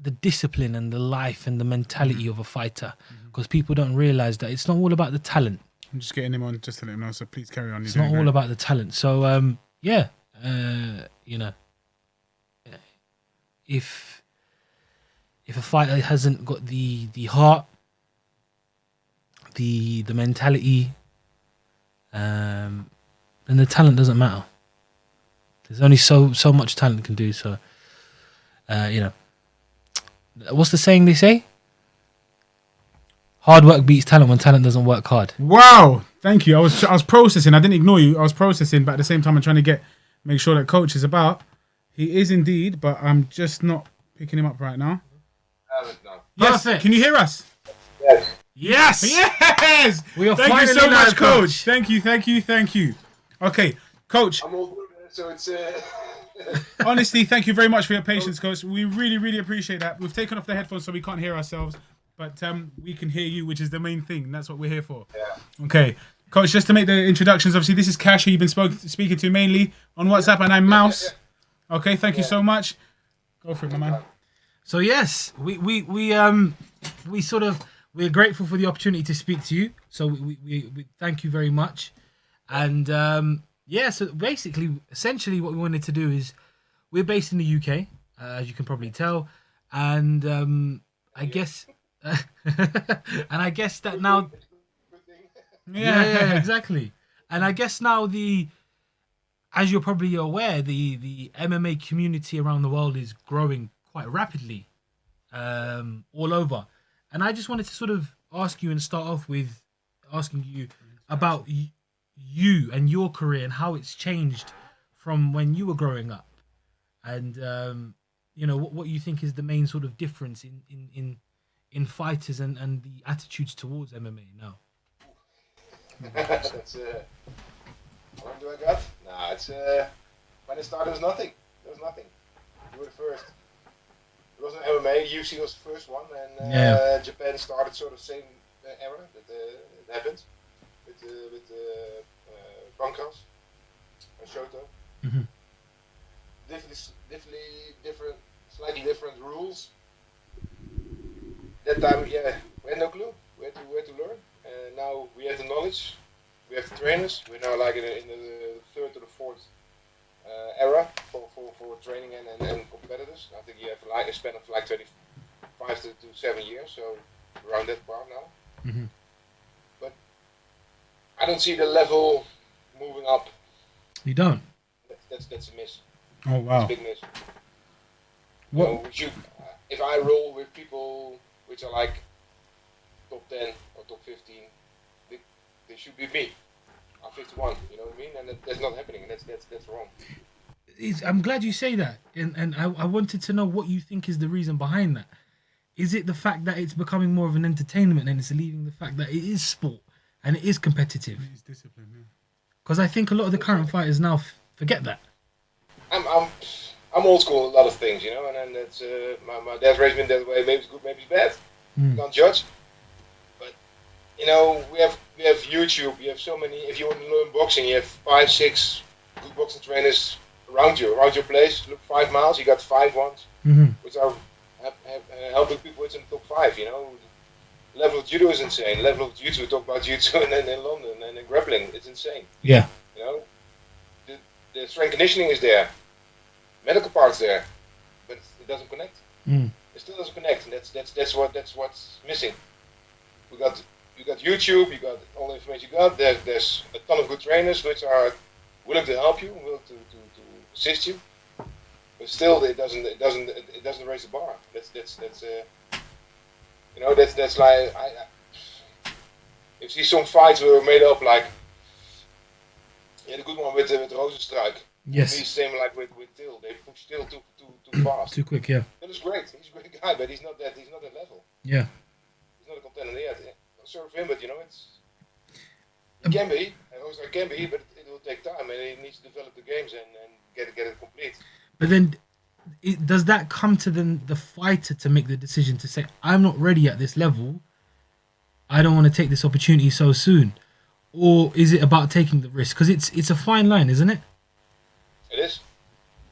the discipline and the life and the mentality of a fighter, because people don't realize that it's not all about the talent. I'm just getting him on just to let him know. So please carry on. It's not all about the talent. So if a fighter hasn't got the heart, the mentality, then the talent doesn't matter. There's only so much talent can do. So what's the saying they say? Hard work beats talent when talent doesn't work hard. Wow, thank you. I was processing. I didn't ignore you. I was processing, but at the same time, I'm trying to make sure that Coach is about. He is indeed, but I'm just not picking him up right now. Yes, Perfect. can you hear us? Yes. Yes. We are Thank you finally so much, live, Coach. Thank you. Okay, Coach. I'm all good, so it's. Honestly, thank you very much for your patience, Coach. We really, really appreciate that. We've taken off the headphones so we can't hear ourselves, but we can hear you, which is the main thing. That's what we're here for. Yeah. Okay, Coach, just to make the introductions, obviously, this is Kash, who you've been speaking to mainly on WhatsApp, and I'm Mouse. Okay, thank you so much. Go for it, my man. So yes, we're grateful for the opportunity to speak to you. So we thank you very much. And so basically, essentially what we wanted to do is, we're based in the UK, as you can probably tell. And I guess that now... Yeah, exactly. And I guess now as you're probably aware, the MMA community around the world is growing quite rapidly, all over. And I just wanted to sort of ask you and start off with asking you about you and your career and how it's changed from when you were growing up, and what you think is the main sort of difference in fighters and the attitudes towards MMA now. That's how long do I got? Nah, it's when it started, there was nothing. You were the first. It wasn't MMA. UFC was the first one, and Japan started sort of same era that it happened with Pancras and Shoto. Mm-hmm. Slightly different rules. That time, we had no clue where to learn. Now we have the knowledge, we have the trainers. We're now like in the third or the fourth era for training and competitors. I think you have a span of like 25 to 7 years, so around that part now. Mm-hmm. But I don't see the level moving up. You don't? That's a miss. Oh, wow. That's a big miss. What? If I roll with people which are like top 10 or top 15, they should be me. I'm 51, you know what I mean? And that's not happening, and that's wrong. I'm glad you say that, and I wanted to know what you think is the reason behind that. Is it the fact that it's becoming more of an entertainment, and it's leaving the fact that it is sport and it is competitive? It's discipline, yeah. Because I think a lot of the current fighters now forget that. I'm old school in a lot of things, you know, and that's my dad raised me that way. Maybe it's good, maybe it's bad. You can't judge. But you know, we have YouTube. You have so many. If you want to learn boxing, you have 5, 6 good boxing trainers around your place. Look, 5 miles. You got 5 ones, which are helping people in the top 5. You know, level of judo is insane. Level of jiu-jitsu. Talk about jiu-jitsu in London and in grappling. It's insane. Yeah. You know, the strength conditioning is there. Medical part's there, but it doesn't connect. It still doesn't connect, and that's what's missing. You got YouTube, you got all the information you got. There's a ton of good trainers which are willing to help you, willing to assist you, but still it doesn't raise the bar. That's like you see some fights were made up like the good one with Rozenstruik. Yes. He's same like with Till. They push Till too fast. Too quick, yeah. That is great. He's a great guy, but he's not that level. Yeah. He's not a contender yet. I'll serve him, but it can be. Rozenstruik can be, but it will take time, and he needs to develop the games and get it complete. But then, does that come to the fighter to make the decision to say, I'm not ready at this level, I don't want to take this opportunity so soon? Or is it about taking the risk? Because it's a fine line, isn't it? It is.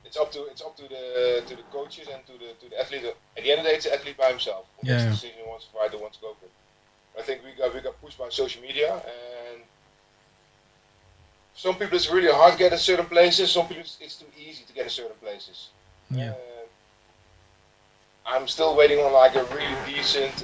It's up to the coaches and to the athlete. At the end of the day, it's the athlete by himself who makes the decision who wants to fight or wants to go for it. I think we got pushed by social media, and some people it's really hard to get in certain places. Some people it's too easy to get in certain places. Yeah. I'm still waiting on like a really decent,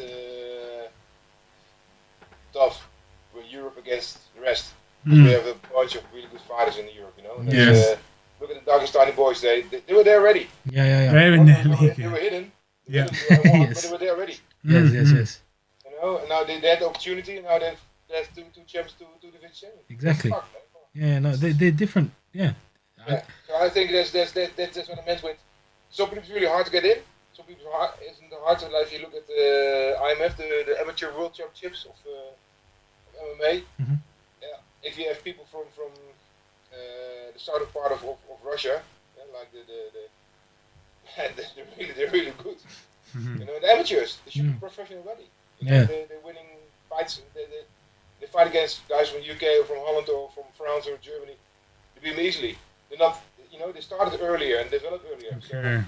tough with Europe against the rest. We have a bunch of really good fighters in Europe, And Yes. look at the Dagestani boys. They were there already. Yeah. They're in there. They were hidden. Yeah. But they were there already. Yes. And now they had the opportunity, and now they have two champs, two division champions. Exactly. Fuck, Yeah, no, they're different. Yeah. So I think that's what I meant with. Some people it's really hard to get in. Some people isn't hard to like. If you look at the IMF, the Amateur World Championships of MMA. Mhm. Yeah, if you have people from the southern part of Russia, like they're really good. Mhm. The amateurs, they should be professional already. Yeah. They're winning fights. They fight against guys from UK or from Holland or from France or Germany. They beat them easily. They're not, they started earlier and developed earlier. Okay. So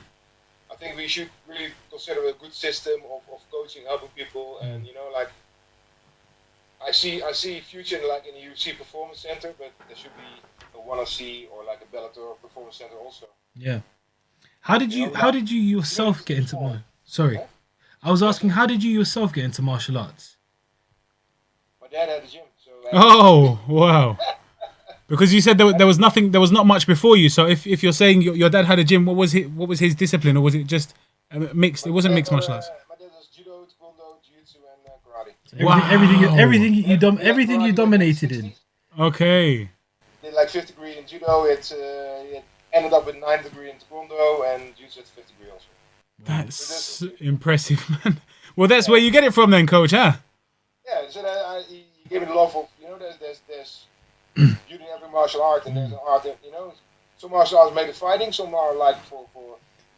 I think we should really consider a good system of coaching, helping people, and like I see future like in the UFC Performance Center, but there should be a 1RC or like a Bellator Performance Center also. Yeah. How did you yourself get into Sorry. I was asking, how did you yourself get into martial arts? My dad had a gym, so. Oh wow! Because you said there was nothing, there was not much before you. So if you're saying your dad had a gym, what was his discipline, or was it just mixed? It wasn't mixed martial arts. My dad was judo, taekwondo, jiu-jitsu, and karate. Wow. Everything you dominated in. Okay. Did like 5th degree in judo. It ended up with 9th degree in taekwondo and jiu-jitsu at 5th degree also. That's impressive, man. Well, that's where you get it from, then, coach, huh? Yeah, so he gave me the love of there's beauty in every martial art, and there's an art that some martial arts make it fighting, some are like for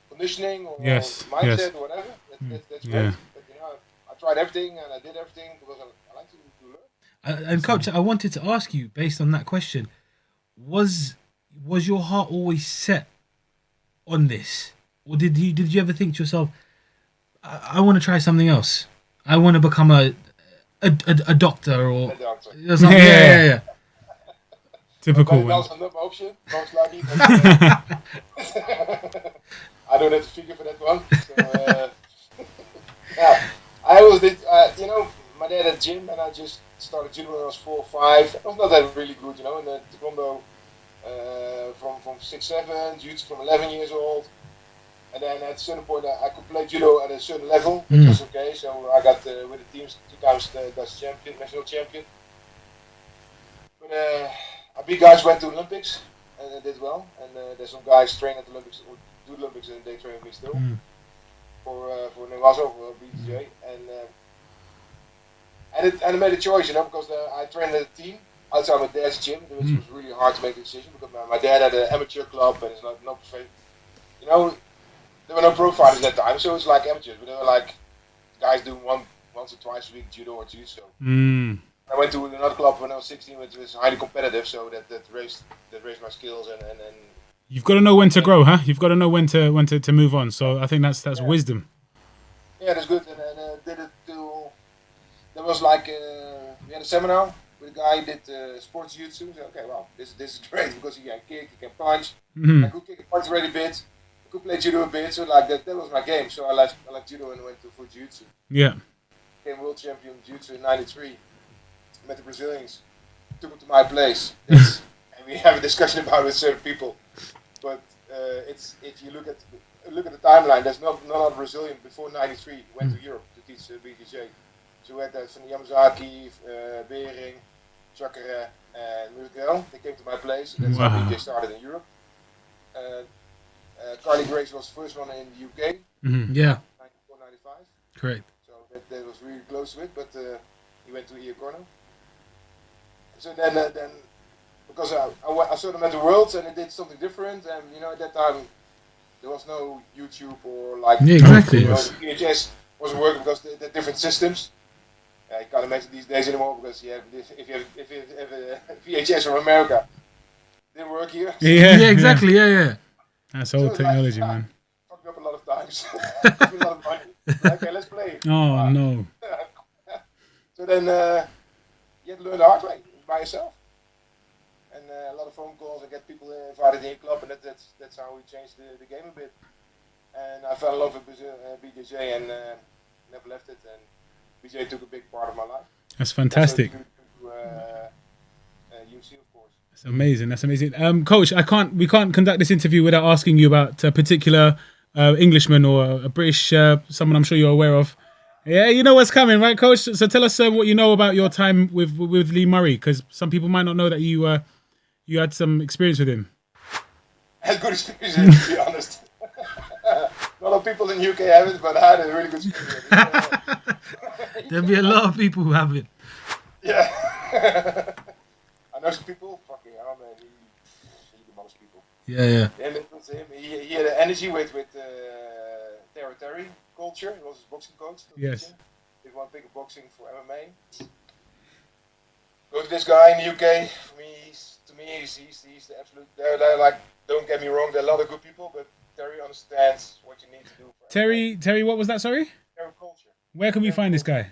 conditioning or mindset or whatever. That's great. But I tried everything and I did everything because I like to learn. And coach, I wanted to ask you, based on that question, was your heart always set on this, or did you ever think to yourself, I want to try something else? I want to become a doctor or something. Yeah. Typical one. That's another option, most likely. I don't have to figure for that one. So, yeah, I always did. My dad had a gym, and I just started judo when I was 4 or 5. I was not that really good, and then taekwondo from 6, 7, jiu-jitsu from 11 years old. And then at a certain point, I could play judo at a certain level, which was okay. So I got with the teams 2 times the Dutch champion, national champion. But I beat guys who went to Olympics and they did well. And there's some guys train at the Olympics, or do the Olympics, and they train with me still for Newazo, for BTJ. And I made a choice, because I trained at a team outside my dad's gym, which was really hard to make a decision because my dad had an amateur club and it's not no professional. There were no pro fighters at that time, so it was like amateurs, but they were like guys doing once or twice a week judo or jiu-jitsu. I went to another club when I was 16, which was highly competitive, so that raised my skills and You've got to know when to grow, huh? You've got to know when to move on. So I think that's wisdom. Yeah, that's good. And did it till there was like we had a seminar with a guy who did sports jiu-jitsu. So, okay, well, this is great because he can kick, he can punch. I could kick and punch already a bit. I could play judo a bit, so like that was my game. So I left judo and went for jiu-jitsu. Yeah. Became world champion jiu-jitsu in '93. Met the Brazilians. Took them to my place. And we have a discussion about it with certain people. But it's if you look at the timeline, there's not a Brazilian before '93 went to Europe to teach BJJ. So we had that from Yamazaki, Bering, Chakra, and Miguel. They came to my place. That's how BJJ started in Europe. Carly Grace was the first one in the UK. Yeah. 94, 95. Correct. So that was really close to it, but he went to Iacorno. So then because I sort of met the world and it did something different, and at that time there was no YouTube or like exactly. VHS wasn't working because the different systems. You can't imagine these days anymore because if you have a VHS from America, it didn't work here. Yeah, exactly. Yeah. That's old technology, man. Fucked me up a lot of times. A lot of money. Okay, let's play. Oh no. So then you have to learn the hard way by yourself. And a lot of phone calls and get people invited in your club, and that's how we changed the game a bit. And I fell in love with BJJ and never left it. And BJJ took a big part of my life. That's fantastic. UFC, of course. That's amazing. That's amazing. Coach, we can't conduct this interview without asking you about a particular Englishman or a British someone I'm sure you're aware of. Yeah, you know what's coming, right, Coach? So tell us what you know about your time with Lee Murray, because some people might not know that you had some experience with him. I had good experience, to be honest. A lot of people in the UK have it, but I had a really good experience. There'll be a lot of people who have it. Yeah. I know some people, fucking hell, man. He demolished people. Yeah. And it was him. He had an energy with Terry culture. He was his boxing coach. Yes. He won big boxing for MMA. Go to this guy in the UK. He's the absolute. They're like, don't get me wrong. There are a lot of good people, but Terry understands what you need to do. Terry, what was that? Sorry. Terry culture. Where can we find this guy?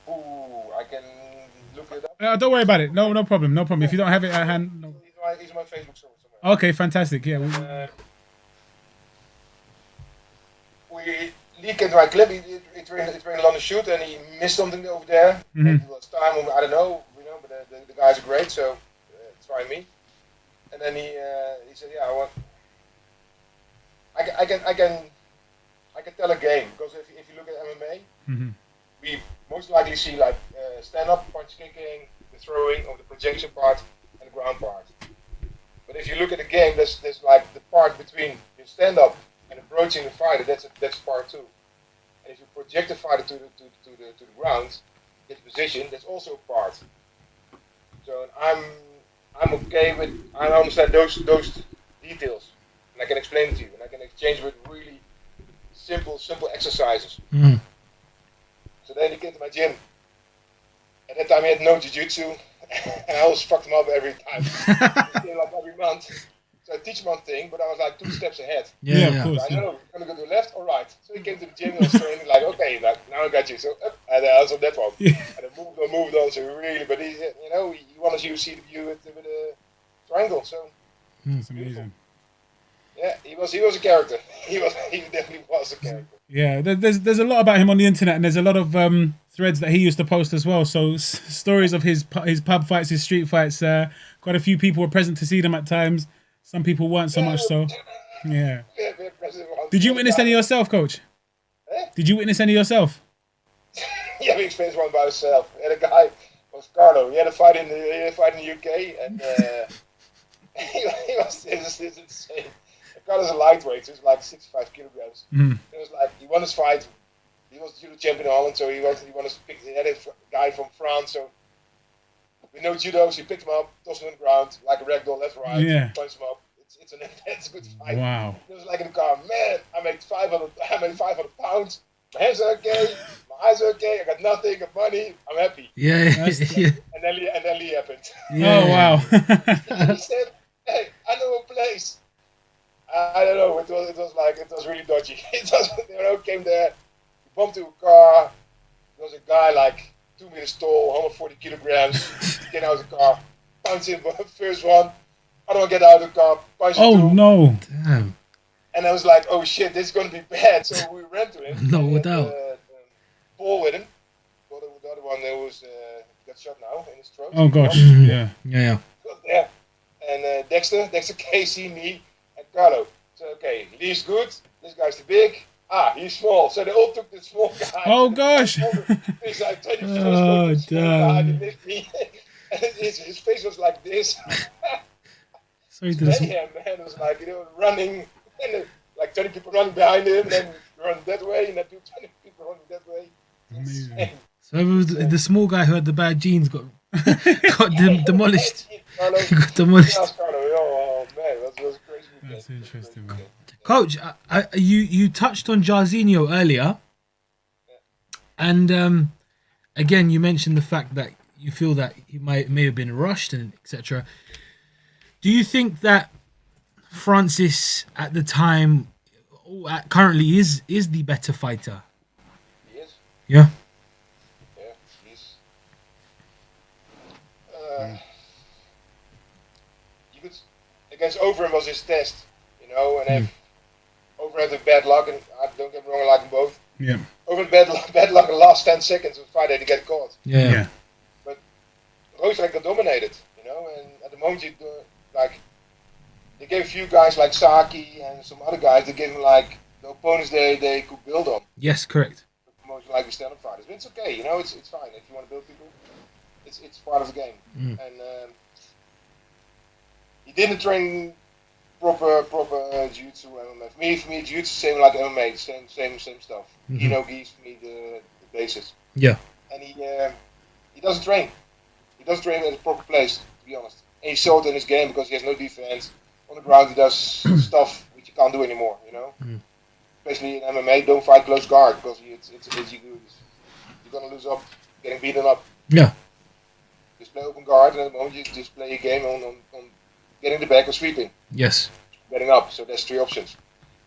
Ooh, I can look it up. Don't worry about it. No problem. No problem. If you don't have it at hand. No. He's on my Facebook somewhere. Okay, fantastic. Yeah. Lee came to my club. He trained in London Shoot, and he missed something over there. Maybe it was time. I don't know. But the guys are great, so try me. And then he said, "Yeah, I can tell a game because if you look at MMA, we most likely see like stand up, punch kicking, the throwing, or the projection part, and the ground part. But if you look at the game, there's like the part between your stand up and approaching the fighter. That's part two. And if you project the fighter to the ground, get the position. That's also a part. So I'm okay with. I understand those details, and I can explain it to you, and I can exchange with really simple exercises. So then he came to my gym. At that time he had no jiu-jitsu, and I always fucked him up every time. He came like every month. So I teach him one thing, but I was like 2 steps ahead. Yeah, of course. I know, you're gonna go to the left or right. So he came to the gym and was training like, okay, now I got you. So and I answered that one. Yeah. And I moved on. So really, but he wanted you to see the view with a triangle. So It's amazing. yeah, he was a character. He definitely was a character. Yeah, there's a lot about him on the internet, and there's a lot of threads that he used to post as well. So stories of his pub fights, his street fights. Quite a few people were present to see them at times. Some people weren't so much. So, yeah. Did you witness any yourself, Coach? Did you witness any yourself? Yeah, we experienced one by ourselves. We had a guy, was Carlo. He had a fight in the UK, and it was insane. Carlo's a lightweight, so he's like 65 kilograms. It was like he won his fight. He was judo champion in Holland, so he wanted to pick. He had a guy from France, so with no judo, so he picked him up, tossed him on the ground like a ragdoll, left, right, punched him up. It's a good fight. Wow. It was like in the car, man. I made 500 pounds. My hands are okay. My eyes are okay. I got nothing. I got money. I'm happy. Yeah. And then Lee happened. Yeah. Oh wow. He said, "Hey, I know a place." I don't know. It was really dodgy. Came there. We bumped into a car. There was a guy like 2 meters tall, 140 kilograms. He came out of the car, punched him first one. I don't get out of the car. Punched him. Oh no! Damn. And I was like, "Oh shit, this is gonna be bad." So we ran to him. No doubt. Paul with him. The other one got shot now in his throat. Oh gosh. Yeah. Yeah. Yeah. Dexter, Casey, me, and Carlo. So okay, Lee's good. This guy's too big. He's small. So they all took the small guy. Oh gosh! He's like 20 Oh damn! He missed me. And his face was like this. Sorry to Mayhem, man. It was like, running, and like 20 people running behind him, then run that way, and then 20 people running that way. Amazing. So it was the small guy who had the bad genes got demolished. Got demolished. Oh man, that was crazy. That's interesting, man. Coach, you touched on Jarzinho earlier, and again you mentioned the fact that you feel that he may have been rushed and etc. Do you think that Francis at the time, currently, is the better fighter? He is. Yeah. Yeah, he's. You could against Overeem was his test, and if Overeem had the bad luck, and don't get me wrong, I like them both. Yeah. Overeem bad luck in the last 10 seconds of the fight to get caught. Yeah. But Roosevelt got dominated, and at the moment they gave a few guys like Saki and some other guys. They gave him like the opponents they could build on. Yes, correct. Most likely stand-up fighters, but it's okay. It's fine if you want to build people. It's part of the game. And he didn't train proper jiu-jitsu MMA. For me, jiu-jitsu same like MMA, same stuff. Gi for me the basis. Yeah. And he doesn't train. He doesn't train in a proper place, to be honest. And he showed it in his game because he has no defense. On the ground, he does stuff which you can't do anymore, Especially in MMA, don't fight close guard because you're going to lose up, getting beaten up. Yeah. Just play open guard, and at the moment you just play a game on getting the back or sweeping. Yes. Getting up, so there's 3 options.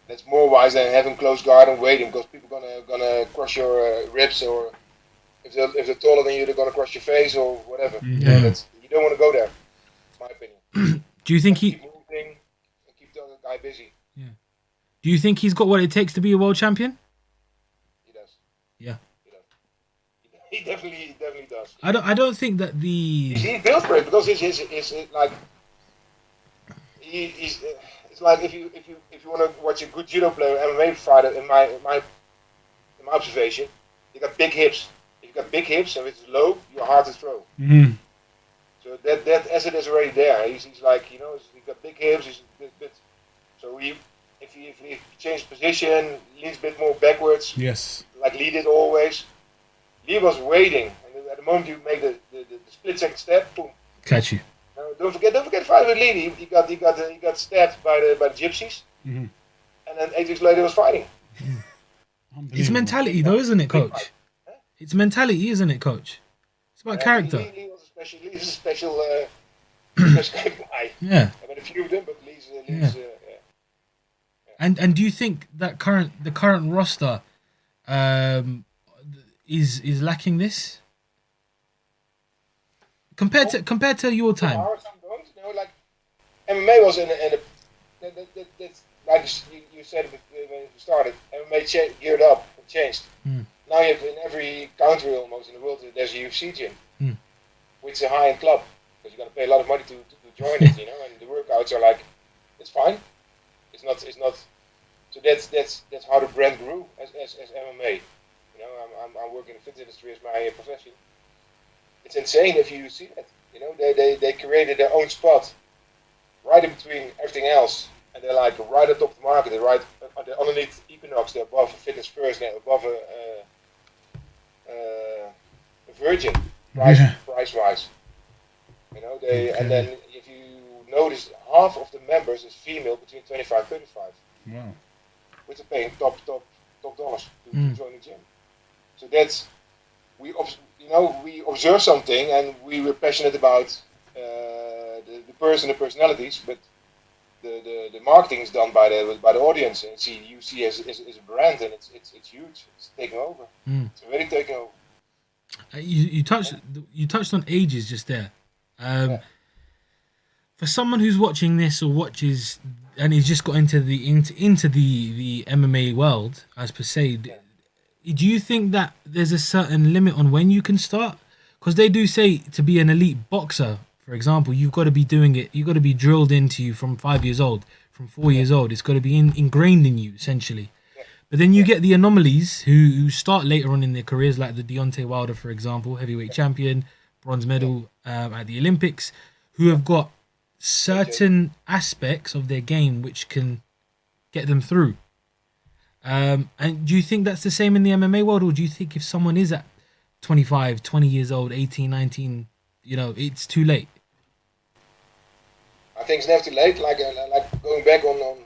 That's more wise than having close guard and waiting because people gonna crush your ribs, or if they're taller than you, they're gonna crush your face or whatever. Yeah. You don't want to go there, in my opinion. Do you think keep moving and keep the other guy busy? Yeah. Do you think he's got what it takes to be a world champion? He does. Yeah. He does. He definitely does. I don't think that the He's built for it because he's like he's. It's like if you want to watch a good judo player, MMA fighter, in my observation, you got big hips. If you got big hips and it's low, you're hard to throw. Mm. So that asset is already there. He's like he's got big hips. He's a bit, so if he changes position, leans a bit more backwards. Yes. Like Lee did always. Lee was waiting, and at the moment you make the split second step, boom. catch you. Don't forget the fight with Lee. He got stabbed by the gypsies, and then 8 weeks later he was fighting. It's mentality, though, isn't it, Coach? It's mentality, isn't it, Coach? It's about character. Lee was a special guy. Yeah. I've had a few of them, but Lee's And do you think that the current roster is lacking this compared to your time? Like MMA was in a like you said when you started. MMA geared up and changed. Now you have in every country almost in the world there's a UFC gym, which is a high-end club because you're gonna pay a lot of money to join it, and the workouts are like it's fine. It's not. So that's how the brand grew as MMA. I'm working in the fitness industry as my profession. It's insane if you see that. They created their own spot right in between everything else, and they're like right at top of the market. They're underneath Equinox. They're above Fitness First. They're above a Virgin price-wise. And then if you notice, half of the members is female between 25 and 35. Wow. Which are paying top dollars to join the gym. So that's we observe something and we were passionate about the person, the personalities, but the marketing is done by the audience, and see UFC as a brand, and it's huge. It's taking over. It's already taking over. You touched on ages just there. For someone who's watching this or watches and he's just got into the MMA world as per se, do you think that there's a certain limit on when you can start? Because they do say to be an elite boxer, for example, you've got to be doing it. You've got to be drilled into you from 5 years old, from 4 years old. It's got to be ingrained in you essentially. But then you get the anomalies who start later on in their careers, like the Deontay Wilder, for example, heavyweight champion, bronze medal at the Olympics, who have got certain aspects of their game which can get them through. And do you think that's the same in the MMA world, or do you think if someone is at 25, 20 years old, 18, 19, it's too late? I think it's never too late. Like going back on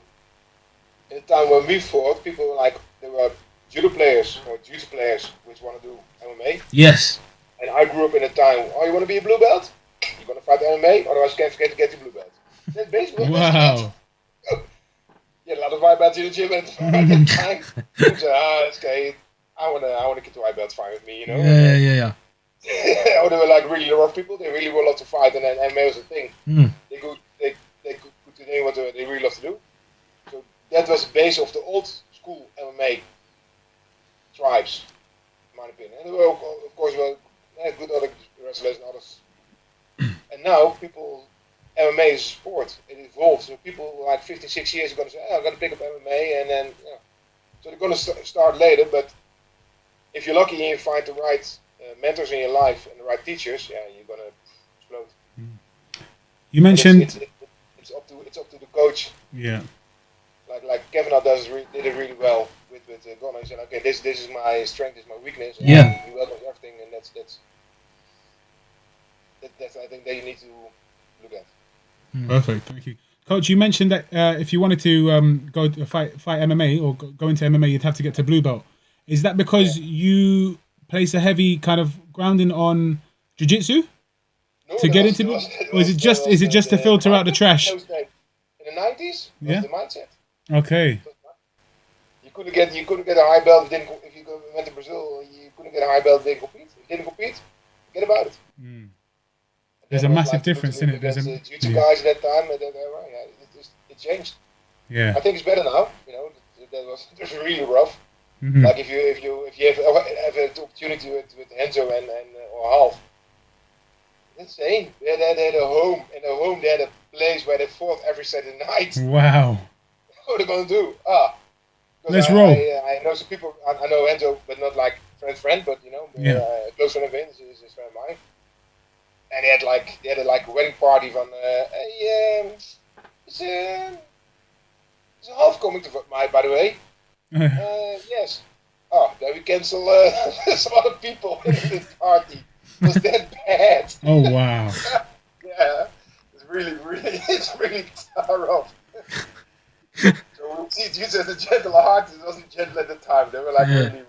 in the time when we fought, people were like, there were judo players or jiu-jitsu players which want to do MMA. Yes. And I grew up in a time, you want to be a blue belt? You're going to fight MMA, otherwise you can't forget to get your blue belt. That's basically Wow. Yeah, a lot of white belts in the gym at the time. People say, it's okay. I want to get the white belt, fine with me, Yeah. Or they were like really rough people. They really were love to fight, and then MMA was a thing. They could do what they really love to do. So that was the base of the old school MMA tribes, in my opinion. And there were, of course, good other wrestlers and others. And now MMA is a sport. It evolves. So people like 15, 16 years are going to say, I'm going to pick up MMA, and then so they're going to start later. But if you're lucky and you find the right mentors in your life and the right teachers, you're going to explode. You mentioned it's up to the coach. Yeah. Like Kevin did it really well with Gunnar. He said, okay, this is my strength, this is my weakness. And he welcomes everything, and that's I think that you need to look at. Perfect, thank you, Coach. You mentioned that if you wanted to go to fight MMA or go into MMA, you'd have to get to blue belt. Is that because you place a heavy kind of grounding on jiu-jitsu to get into, or is it just to filter out the trash? In the 90s, that was the mindset. Okay. You couldn't get a high belt if you went to Brazil. You couldn't get a high belt. Didn't compete. If you didn't compete, forget about it. There's a massive difference in it. There's a jiu-jitsu guys at that time. It changed. Yeah. I think it's better now. That was really rough. Like if you have an opportunity with Enzo and or Half, insane. They had a home. In a home, they had a place where they fought every Saturday night. Wow. What are they gonna do? Let's roll. I know some people. I know Enzo, but not like friend. But a close friend of his is a friend of mine. And they had a wedding party from it's a Half coming to by the way. Yes. Then we cancel some other people in this party. It was that bad. Oh wow. Yeah. It's really rough. So we see it used as a gentle heart. It wasn't gentle at the time. They were like really.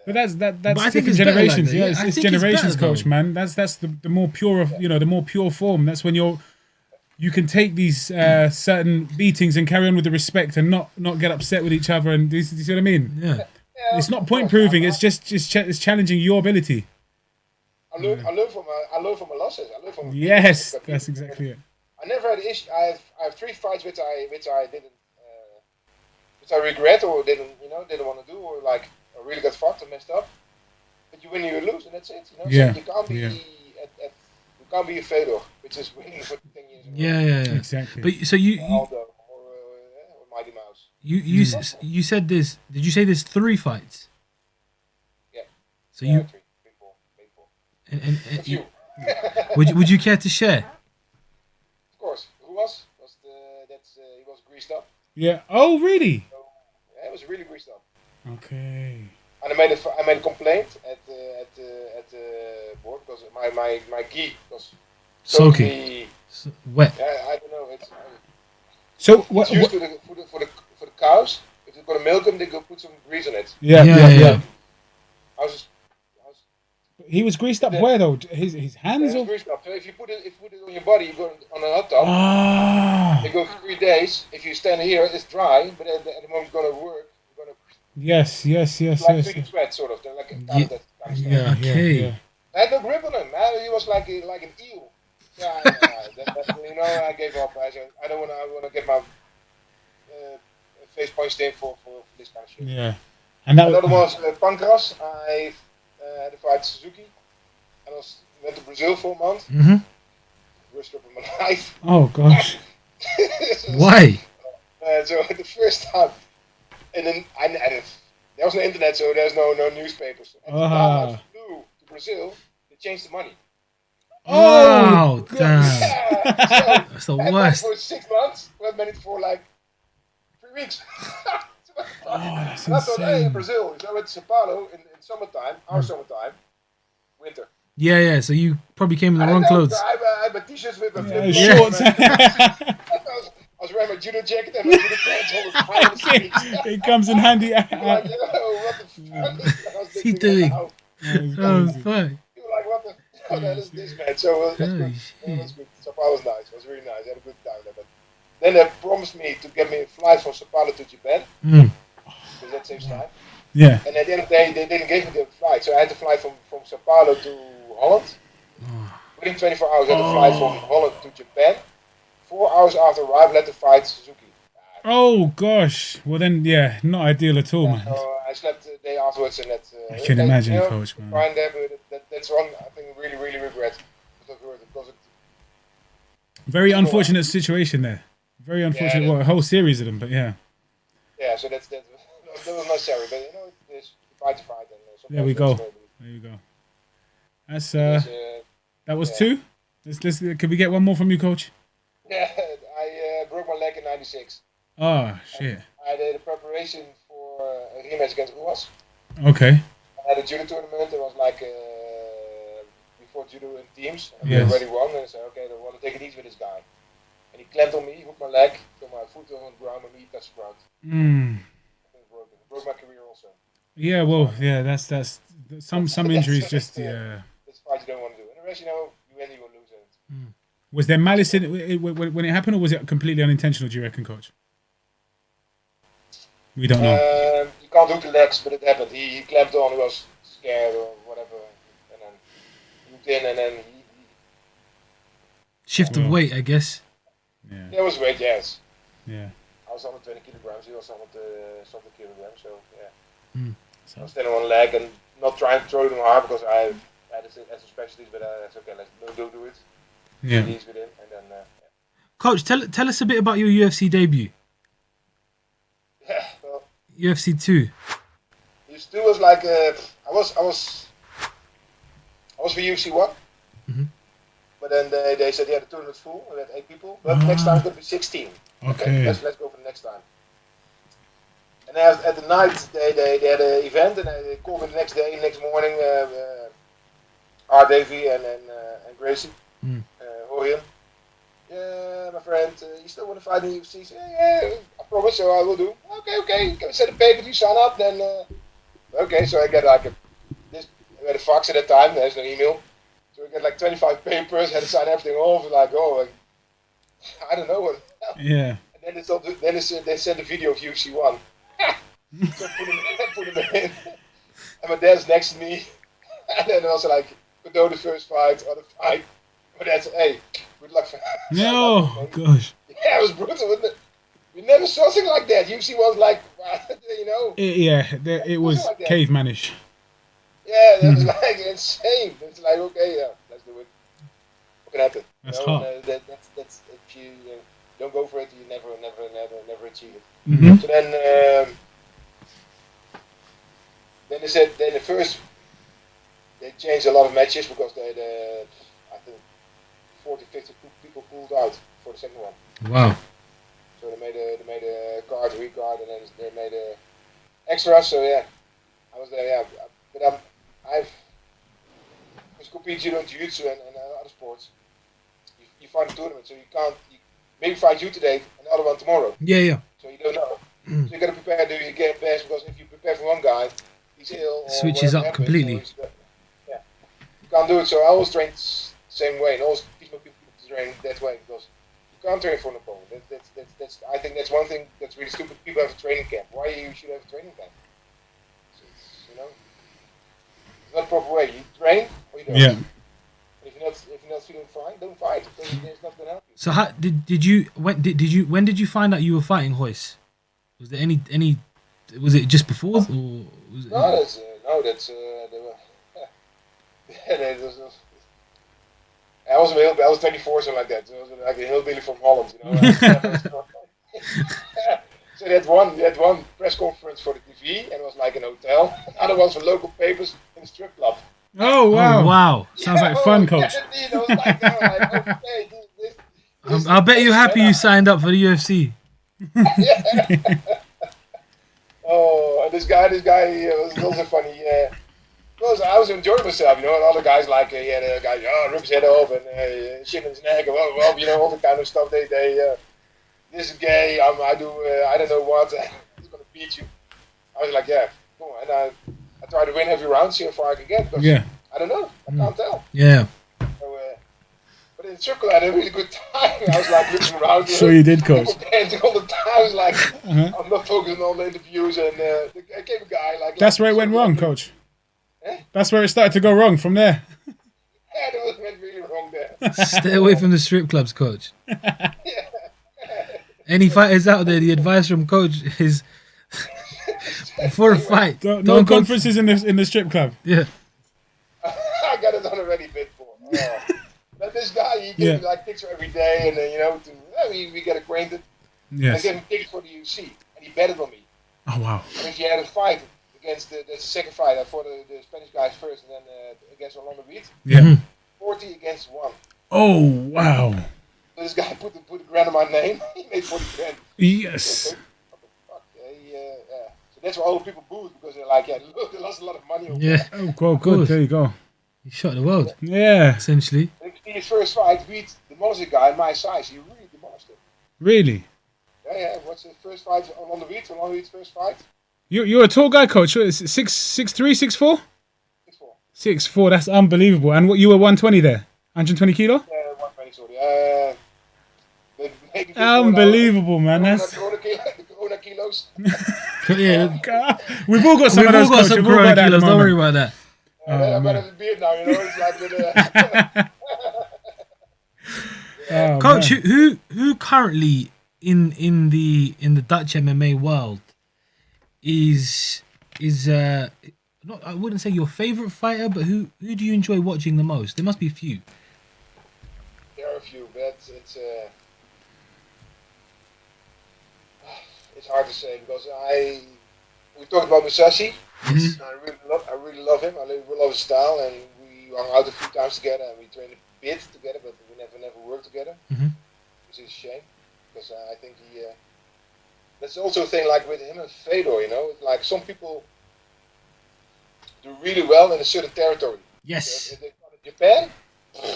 But that's I think different it's generations. better like that. Yeah, I it's think it's generations, better, Coach. though. Man, that's the more pure of the more pure form. That's when you can take these certain beatings and carry on with the respect and not get upset with each other. And do you see what I mean? Yeah. It's not point proving. It's just it's challenging your ability. I learn from my losses. I learn from Yes, that's exactly it. I never had an issue. I have 3 fights which I didn't, which I regret or didn't want to do, or like I really got fucked and messed up. But you win, you lose, and that's it. Yeah. So you can't be you can't be a Fedor, which is winning for 10 years. Yeah. Exactly. But so you Aldo or Mighty Mouse. you said this. Did you say there's 3 fights? Yeah. So you 3, 4. and That's you. would you care to share? Of course. Who was he was greased up. Yeah. Oh, really? So, it was really greased up. Okay. And I made a complaint at the board because my gi was Soaking. Wet. I don't know. So It's used for the cows. If they're gonna milk them, they go put some grease on it. Yeah. I was He was greased up where though? His hands or? greased up. So if you put it on your body, you go on a hot tub. Ah. They go for 3 days. If you stand here, it's dry. But at the moment you're gonna work, you're gonna Yes. like freaking sweat, sort of. They're like kind of that kind of stuff. Yeah. Okay. Yeah. I had no grip on him, man. He was like an eel. Yeah, I gave up. I said, I want to get my face punched in for this kind of shit. Yeah. And that Another one was Pancras. I had to fight Suzuki. I went to Brazil for a month. worst trip of my life. Oh gosh. Why? So the first time, and then there was no internet, so there's no newspapers. And the time I flew to Brazil, they changed the money. Oh, damn. Yeah, so That's the I had worst. money for 6 months. We had money for like 3 weeks. That's and I thought, hey, in insane. Brazil, so it's Sao Paulo in summertime, our summertime, winter. Yeah. So you probably came in the I wrong know, clothes. I had my t-shirts with my flip-flops. Shorts. I was wearing my judo jacket and my judo pants all the time. On the streets. It comes in handy. Like, what the fuck? What's he doing? Oh, fuck. You were like, what the hell is this, man? So it was Oh, good. shit. It was good. Sao Paulo was nice. It was really nice. I had a good time there. But then they promised me to get me a flight from Sao Paulo to Japan. Because that saves time. Yeah. And at the end of the day, they didn't give me the flight. So I had to fly from Sao Paulo to Holland. Within 24 hours, I had to fly from Holland to Japan. 4 hours after arrival, I had to fight Suzuki. Oh gosh. Well then, yeah, not ideal at all, man. So I slept the day afterwards, and that. I can imagine, Coach, man. Fine there, but that's one I think really, really regret. Because it, Very unfortunate situation there. Very unfortunate. Well, a whole series of them, but yeah. Yeah, so that was necessary, but you know, it's fight to fight. And There we go. There you go. That's that was 2. Let's can we get one more from you, Coach? Yeah, I broke my leg in '96. Oh shit. I did a preparation for a rematch against Ruas. Okay. I had a judo tournament. It was like before judo in teams. And Yes. we already won. And I said, okay, I want to take it easy with this guy. And he clamped on me, hooked my leg, got my foot on the ground, my knee touched the ground. I think it broke my career also. Yeah, well, yeah, that's some injuries just yeah. That's the fight you don't want to do. And the rest, you know, you win, you will lose it. Was there malice in it when it happened, or was it completely unintentional? Do you reckon, Coach? We don't know. You can't hook the legs, but it happened. He clamped on, he was scared or whatever, and then he hooked in, and then he Shift of weight, I guess. Yeah. There was weight, yes. Yeah. I was 120 kilograms, he was 100 something kilograms, so yeah. So. I was standing on one leg and not trying to throw them hard because I had as a specialist, but that's okay, let's do it. Yeah. Ease with him, and then, yeah. Coach, tell us a bit about your UFC debut. Yeah, well, UFC 2. UFC 2 was like, I was for UFC 1. But then they said, yeah, the tournament's full. We had 8 people. But next time it's going to be 16. Okay. Let's go for the next time. And at the night, they had an event, and they called me the next day, next morning, R. Davey and Gracie, Horian. Yeah, my friend, you still want to fight in the UFC? So, yeah, I promise, so I will do. Okay. Can we send a paper to sign up? Then, okay, so I get like I had a fax at that time, there's no email. So I get like 25 papers, had to sign everything off, like, I don't know what. Yeah. And then they sent a video of UFC 1. So I put him in. And my dad's next to me. And then also like, go the first fight, other fight. But that's, hey, good luck for No, gosh. Yeah, it was brutal, wasn't it? We never saw something like that. UFC was like, you know. It was like that. cavemanish. Yeah, that was like insane. It's like, okay, yeah, let's do it. What can happen? That's you know, hot. And, that's if you don't go for it, you never achieve it. Mm-hmm. So then they said they changed a lot of matches because I think 40, 50 people pulled out for the second one. Wow. So they made a card, recard, and then they made a extra. So yeah, I was there. Yeah, but I've competed judo and jiu-jitsu and other sports. You fight a tournament, so you can't. Maybe fight you today, and the other one tomorrow. Yeah. So you don't know. So you gotta prepare, do your game best, because if you prepare for one guy, he's ill. Or Switches up happens, completely. Yeah, you can't do it. So I always train the same way, and always teach my people to train that way because you can't train for an opponent. That's I think that's one thing that's really stupid. People have a training camp. Why you should have a training camp? So it's it's not the proper way. You train or you don't. Yeah. If you're not feeling fine, don't fight. Because it's not gonna help you. So how did you when did you find out you were fighting Royce? Was there any was it just before or was it? That's they were. I was 24, something like that. So I was like a hillbilly from Holland, you know. So they had one press conference for the TV, and it was like an hotel. Other ones for local papers in a strip club. Oh wow! Oh, wow. Sounds like fun, coach. Yeah, indeed. I was like, okay, this I bet you're happy you signed up for the UFC. Oh, and this guy was also funny. Because I was enjoying myself, you know. And other guys like he had a guy, rip his head off and shit in his neck, and well, you know, all the kind of stuff. They this is gay. I do I don't know what. He's gonna beat you. I was like, yeah, come on. And I try to win every round, see how far I can get. Yeah. I don't know. I can't tell. Yeah. So, but in the circle, I had a really good time. I was like looking around. Sure you did, coach. Dancing all the time. I was like, I'm not focusing on the interviews. And there came a guy like. That's where it went wrong, coach. That's where it started to go wrong from there. Yeah, it went really wrong there. Stay away from the strip clubs, coach. Any fighters out there, the advice from coach is before a fight. No don't go conferences in the strip club. Yeah. I got it done already before. But this guy, he gave me like picture every day, and then you know, we get acquainted. Yes. I gave him tickets for the UFC, and he betted on me. Oh wow. I mean, he had a fight against that's the second fight. I fought the Spanish guys first, and then against Orlando Beat. Yeah. 40 against 1. Oh wow. So this guy put a grand on my name. He made 40 grand. Yes. Okay. What the fuck? Yeah. So that's why all the people booed, because they're like, yeah, look, they lost a lot of money. Over Yeah. that. Oh, good. There you go. He shot the world, Yeah. essentially. In his first fight, beat the Monster guy my size. He really demolished him. Really? Yeah. What's the first fight on the Beat? On the Beat's first fight? You're a tall guy, coach. What is it, 6'3", 6'4"? 6'4". 6'4". That's unbelievable. And what, you were 120 there? 120 kilo? Yeah, 120, sorry. Maybe Unbelievable, man. That's Corona kilos. Yeah. we've all got some We've of all those. got coach. some We've all corona got that at the kilos. Don't worry moment. about that. I'm out of the beard now, you know. It's like with Oh, Coach, man. who currently in the Dutch MMA world is not, I wouldn't say your favorite fighter, but who do you enjoy watching the most? There must be a few. There are a few, but it's hard to say, because we talked about Musashi. I really love him. I really love his style, and we hung out a few times together, and we trained a bit together, but we never worked together. Which is a shame, because I think that's also a thing like with him and Fedor. You know, like some people do really well in a certain territory. Yes. If they fight in Japan,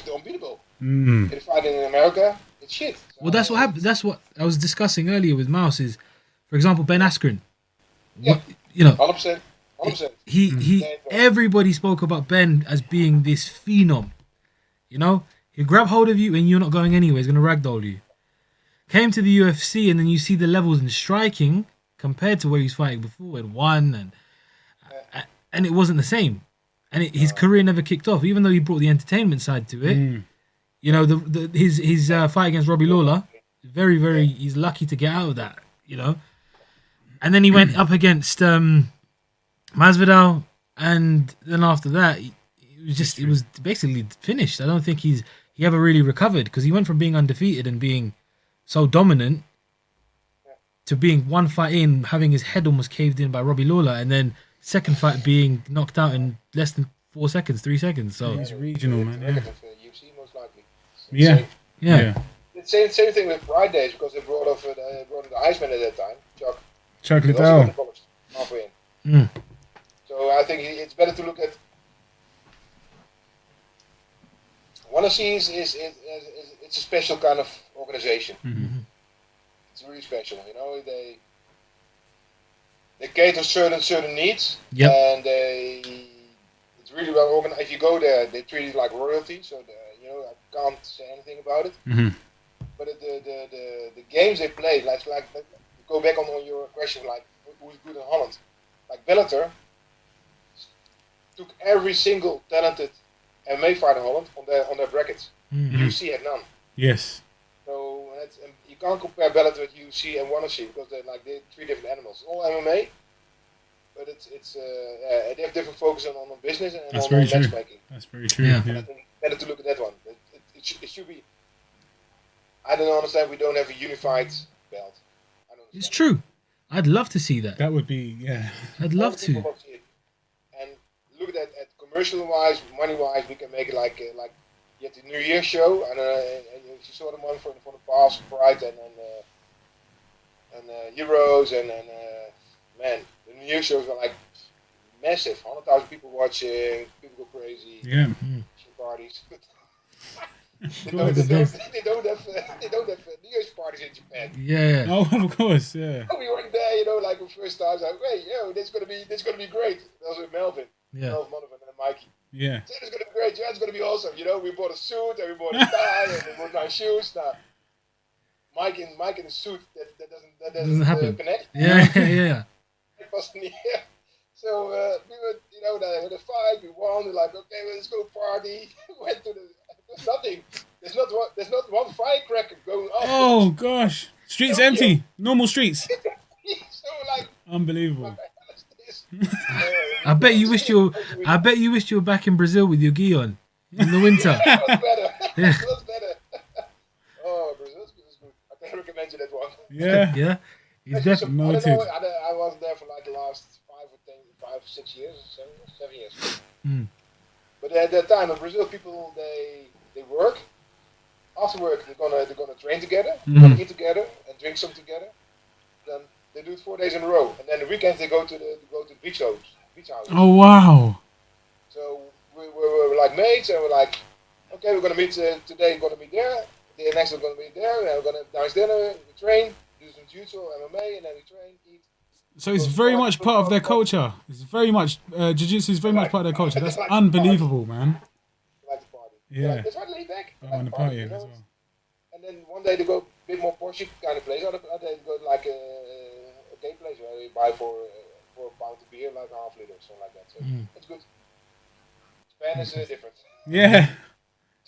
they're unbeatable. If they fight in America, it's shit. So Well, that's what happened. That's what I was discussing earlier with Mouse. Is, for example, Ben Askren. Yeah. You know, 100%. 100%. he everybody spoke about Ben as being this phenom. You know, he'll grab hold of you and you're not going anywhere. He's going to ragdoll you. Came to the UFC, and then you see the levels in striking compared to where he's fighting before and won, and it wasn't the same. And his career never kicked off, even though he brought the entertainment side to it. You know, his fight against Robbie Lawler, very, he's lucky to get out of that. You know, and then he went up against Masvidal, and then after that, it was basically finished. I don't think he ever really recovered, because he went from being undefeated and being so dominant to being one fight in, having his head almost caved in by Robbie Lawler, and then second fight being knocked out in less than 3 seconds. So He's regional, man. Yeah. UFC most likely. Yeah. The same thing with Pride Days, because they brought in the Iceman at that time, Chuck. Chuck He also Liddell. got demolished halfway in. So I think it's better to look at. One see is it's a special kind of organization. It's really special, you know. They cater certain needs, and it's really well organized. If you go there, they treat it like royalty. So you know, I can't say anything about it. But the games they play, like go back on your question, like who's good in Holland, like Bellator took every single talented MMA fighter in Holland on their brackets. UFC had none. Yes. So you can't compare Bellator with UFC and ONE FC, because they're 3 different animals. All MMA, but they have different focus on business and That's on very true. matchmaking. That's very true. Yeah. And I think it's better to look at that one. it should be. I don't understand. We don't have a unified belt. I don't It's understand. true. I'd love to see that. That would be, yeah. I'd love Other people to. love it. And look at commercial wise, money wise, we can make it like you had the New Year show, and if you saw the one for the past Pride and Heroes and man, the New Year shows were like massive, 100,000 people watching, people go crazy, Yeah. parties. They God, don't have New Year's parties in Japan. Yeah. Oh, of course, yeah. We were there, like the first time. Like, hey, this is gonna be great. That was with Melvin, Yeah. Melvin and Mikey. Yeah. Said it's gonna be great. Yeah, it's gonna be awesome. We bought a suit and we bought a tie and we bought nice shoes. Now, Mike in a suit that doesn't happen. connect. Yeah. It wasn't here. So we were, they had a fight. We won. We're like, okay, well, let's go party. Went to there's nothing. There's not one firecracker going off. Oh, gosh. Streets empty. Normal streets. So like, Unbelievable. what the hell is this? I bet you wished you were back in Brazil with your gi on in the winter. That was better. Yeah. That was better. Oh, Brazil's good. I can recommend you that one. Yeah. Yeah. He's I definitely Noted. don't know. I wasn't there for like the last 6 years, 7 years. But at that time in Brazil, people they work. After work, they're gonna train together, gonna eat together, and drink some together. Then they do it 4 days in a row, and then the weekends they go to the beach houses. Oh, wow. So we were like mates, and we're like, okay, we're gonna meet today. We're gonna meet there. The next we're gonna meet there. And we're gonna nice dinner. We train, do some jiu-jitsu, MMA, and then we train, eat. So it's very much part of their culture. It's very much, jiu-jitsu is very much part of their culture. That's unbelievable, man. Like the party. Yeah. Like, it's right laid back. Oh, Like and the party, partying you know? as well. And then one day they go a bit more Porsche kind of place. Other day they go like a gay place where you buy for a pound of beer, like half liter, something like that. So it's good. Japan is different. Yeah.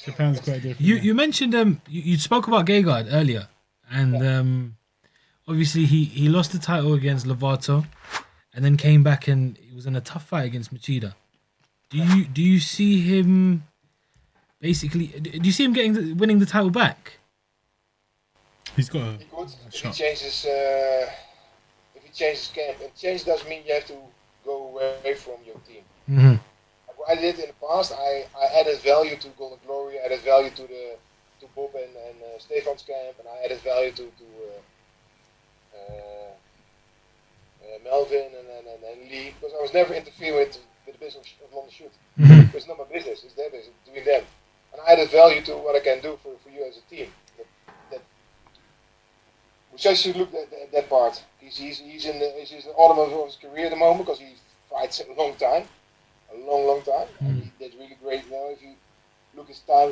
Japan's quite different. You mentioned you spoke about Gegard earlier, and obviously he lost the title against Lovato, and then came back and it was in a tough fight against Machida. Do you see him basically? Do you see him winning the title back? He's got a He could. If he shot. changes, camp, and change doesn't mean you have to go away from your team. Mm-hmm. What I did in the past, I added value to Golden Glory, I added value to Bob and Stefan's camp, and I added value to Melvin and Lee, because I was never interfering with the business of London Shoot. Mm-hmm. It's not my business, it's their business, doing them. And I added value to what I can do for you as a team. Which I should look at that part. He's in the autumn of his career at the moment because he fights a long time. And he did really great. If you look his time,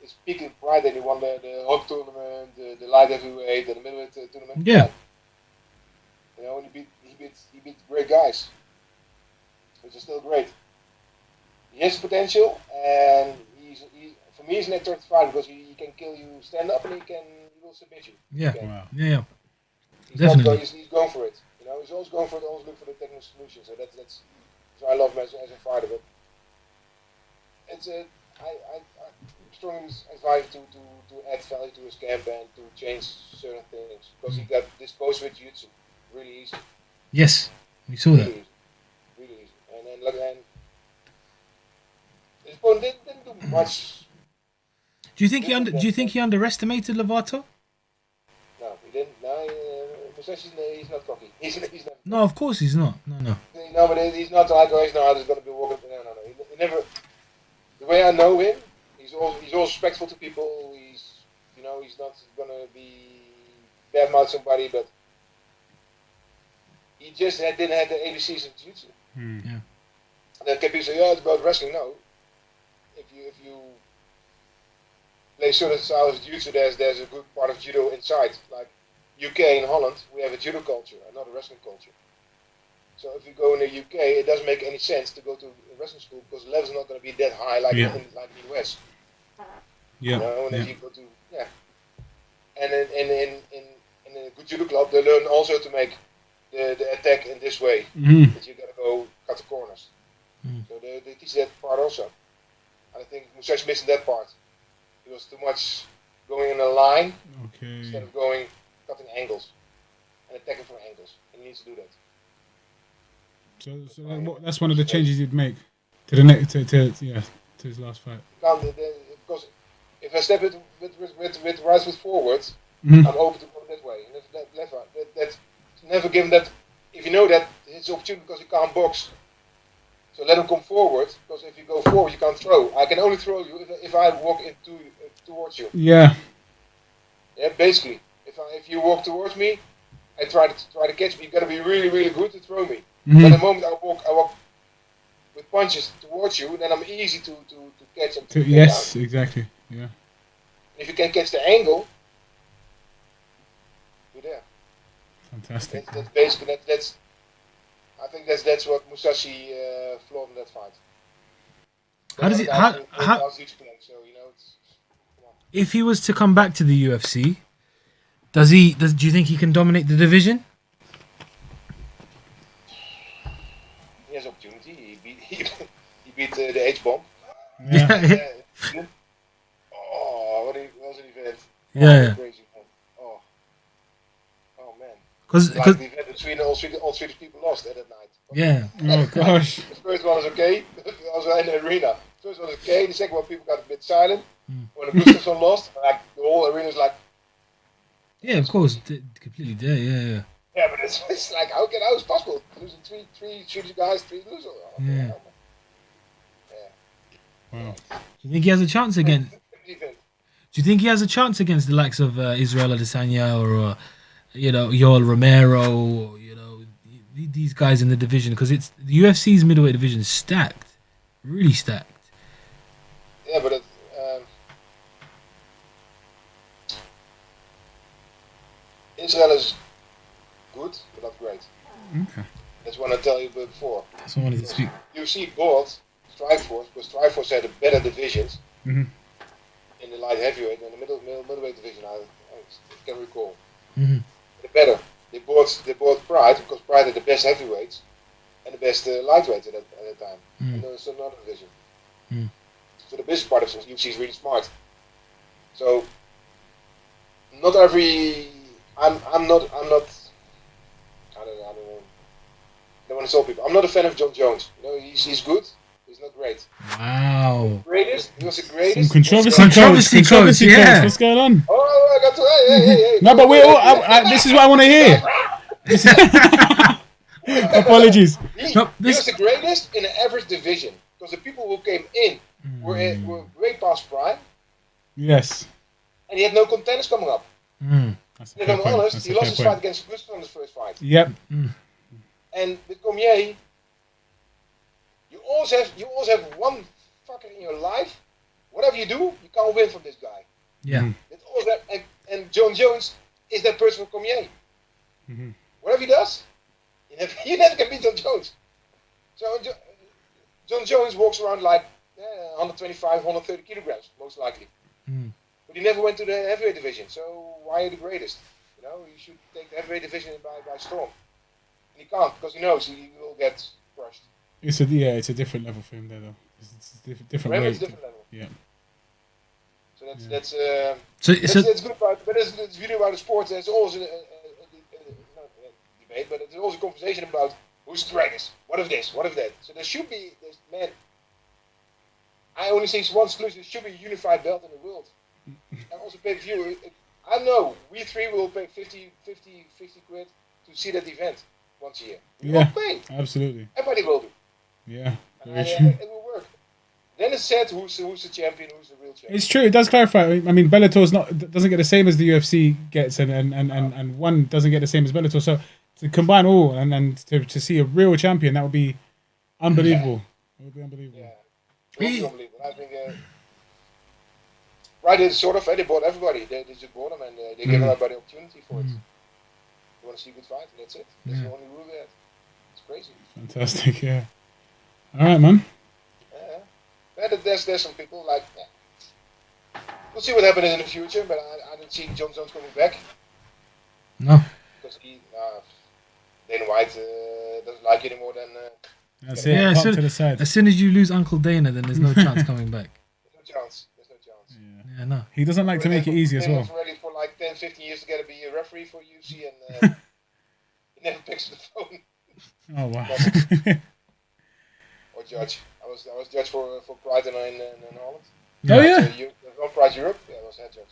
it's peaking pride that he won the hog tournament, the light heavyweight, the middleweight tournament. Yeah. And he beat great guys, which is still great. He has potential, and for me he's an attractive fighter because he can kill you stand up and he will submit you. Yeah. Okay. Wow. Yeah. He's Definitely. he's going for it. He's always going for it. Always look for the technical solution. So that's so I love him as a fighter. But it's I strongly advise to add value to his camp and to change certain things because he got disposed with jiu-jitsu really easy. Yes, we saw Really that. easy. Really easy. And then look, and his opponent didn't do much. Do you think he underestimated Lovato? No, he didn't. No, he's not cocky. He's not. No, of course he's not. No. No, but he's not like, he's going to be walking. No. He never. The way I know him, he's all respectful to people. He's not going to be badmouth somebody, but he just didn't have the ABCs of jiu-jitsu. Yeah. And then people say, it's about wrestling. No. If you play certain styles of jiu-jitsu, there's a good part of judo inside. Like UK and Holland, we have a judo culture and not a wrestling culture. So if you go in the UK, it doesn't make any sense to go to a wrestling school because the level's not going to be that high like in the US. Yeah. And then you go to and in a good judo club, they learn also to make the attack in this way. Mm-hmm. That you got to go cut the corners. So they teach that part also. And I think Musashi missing that part. He was too much going in a line Okay. instead of cutting angles and attacking from angles. And he needs to do that. So that's one of the changes you'd make to the next to his last fight. Because if I step it with right foot forwards, Mhm. I'm open to go that way. And if that left hand, that's never given that. If you know that it's opportunity because he can't box, so let him come forward. Because if you go forward, you can't throw. I can only throw you if I walk towards you. Yeah. Yeah, basically, if you walk towards me, I try to catch me. You got to be really, really good to throw me. Mhm. But the moment I walk with punches towards you, then I'm easy to catch and to get Yes, down. exactly. Yeah. If you can catch the angle, you're there. Fantastic. That's basically that's. I think that's what Musashi flawed in that fight. How does he? How So, you know, if he was to come back to the UFC, do you think he can dominate the division? he has opportunity. He beat the H-bomb. Yeah. Oh, what was an event? Yeah. Crazy one. Oh man. Because Like the event between all Swedish people lost at that night. yeah. Oh gosh. The first one was okay. I was in the arena. The first one was okay. The second one, people got a bit silent. When the Gustafsson lost, like the whole arena was like, Yeah, of course, completely there. Yeah. yeah, but it's like how is it possible? Losing three Swedish guys, 3 losers. Oh, Yeah. Wow. Do you think he has a chance against? Event. Do you think he has a chance against the likes of Israel Adesanya or Yoel Romero or these guys in the division? Because it's the UFC's middleweight division is stacked, really stacked. Yeah, but Israel is good, but not great. Okay. That's what I tell you before. That's what I wanted to speak. UFC bought Strikeforce, because Strikeforce had the better divisions Mhm. in the light heavyweight and the middleweight division. I can recall. Mhm. The better. They bought Pride because Pride had the best heavyweights and the best lightweights at that time. And there was another division. So the business part of UFC is really smart. So not every. I'm not. I don't know. I don't want to tell people. I'm not a fan of John Jones. You know, he's good. He's not great. Wow. Greatest. He was the greatest. Some controversy, Controversy coach. yeah. What's going on? Oh, I got to. Hey. No, but we're all. This is what I want to hear. Apologies. He No, was the greatest in the average division because the people who came in were way past prime, Yes. and he had no contenders coming up. That's a If fair I'm point. honest, That's he a lost fair his point. fight against Gustafsson in the first fight. Yep. And with Cormier, you always have one fucker in your life. Whatever you do, you can't win from this guy. Yeah. It's always that, and John Jones is that person for Cormier. Whatever he does, you never can beat John Jones. So John Jones walks around like 125, 130 kilograms, most likely. But he never went to the heavyweight division. So why are you the greatest? You know, you should take the heavyweight division by storm. And he can't because he knows he will get crushed. It's a different level for him there though. It's different Remember, way. it's different level. Yeah. So that's So good about, but it's really about the sport. There's always not a debate, but there's always a conversation about who's the greatest. What of this? What of that? So there should be man. I only see one solution. There should be a unified belt in the world. And also pay per view. I know we three will pay 50 quid to see that event once a year. We will pay. Absolutely. Everybody will do. Yeah. Very And true. it will work. Then it's said who's the champion, who's the real champion. It's true. It does clarify. I mean, Bellator's doesn't get the same as the UFC gets, and one doesn't get the same as Bellator. So to combine all and to see a real champion, that would be unbelievable. It would be unbelievable. Yeah. It will be unbelievable. I think. Right, it's sort of. They bought everybody. They just bought them and they give everybody opportunity for it. You want to see a good fight, and that's it. That's the only rule there. It's crazy. Fantastic. Yeah. All right, man. Yeah, there's some people like. Yeah. We'll see what happens in the future, but I don't see John Jones coming back no. because Dana White doesn't like it anymore. Then That's Yeah, it. Pop to the side. As soon as you lose Uncle Dana, then there's no chance coming back. there's no chance. There's no chance. Yeah. Yeah, no. He doesn't like to make it easy as well. He was ready for like 10, 15 years to get to be a referee for UFC, and he never picks the phone. Oh wow. Or judge. I was judge for Pride in Holland. Oh yeah. On Pride Europe, I was head judge.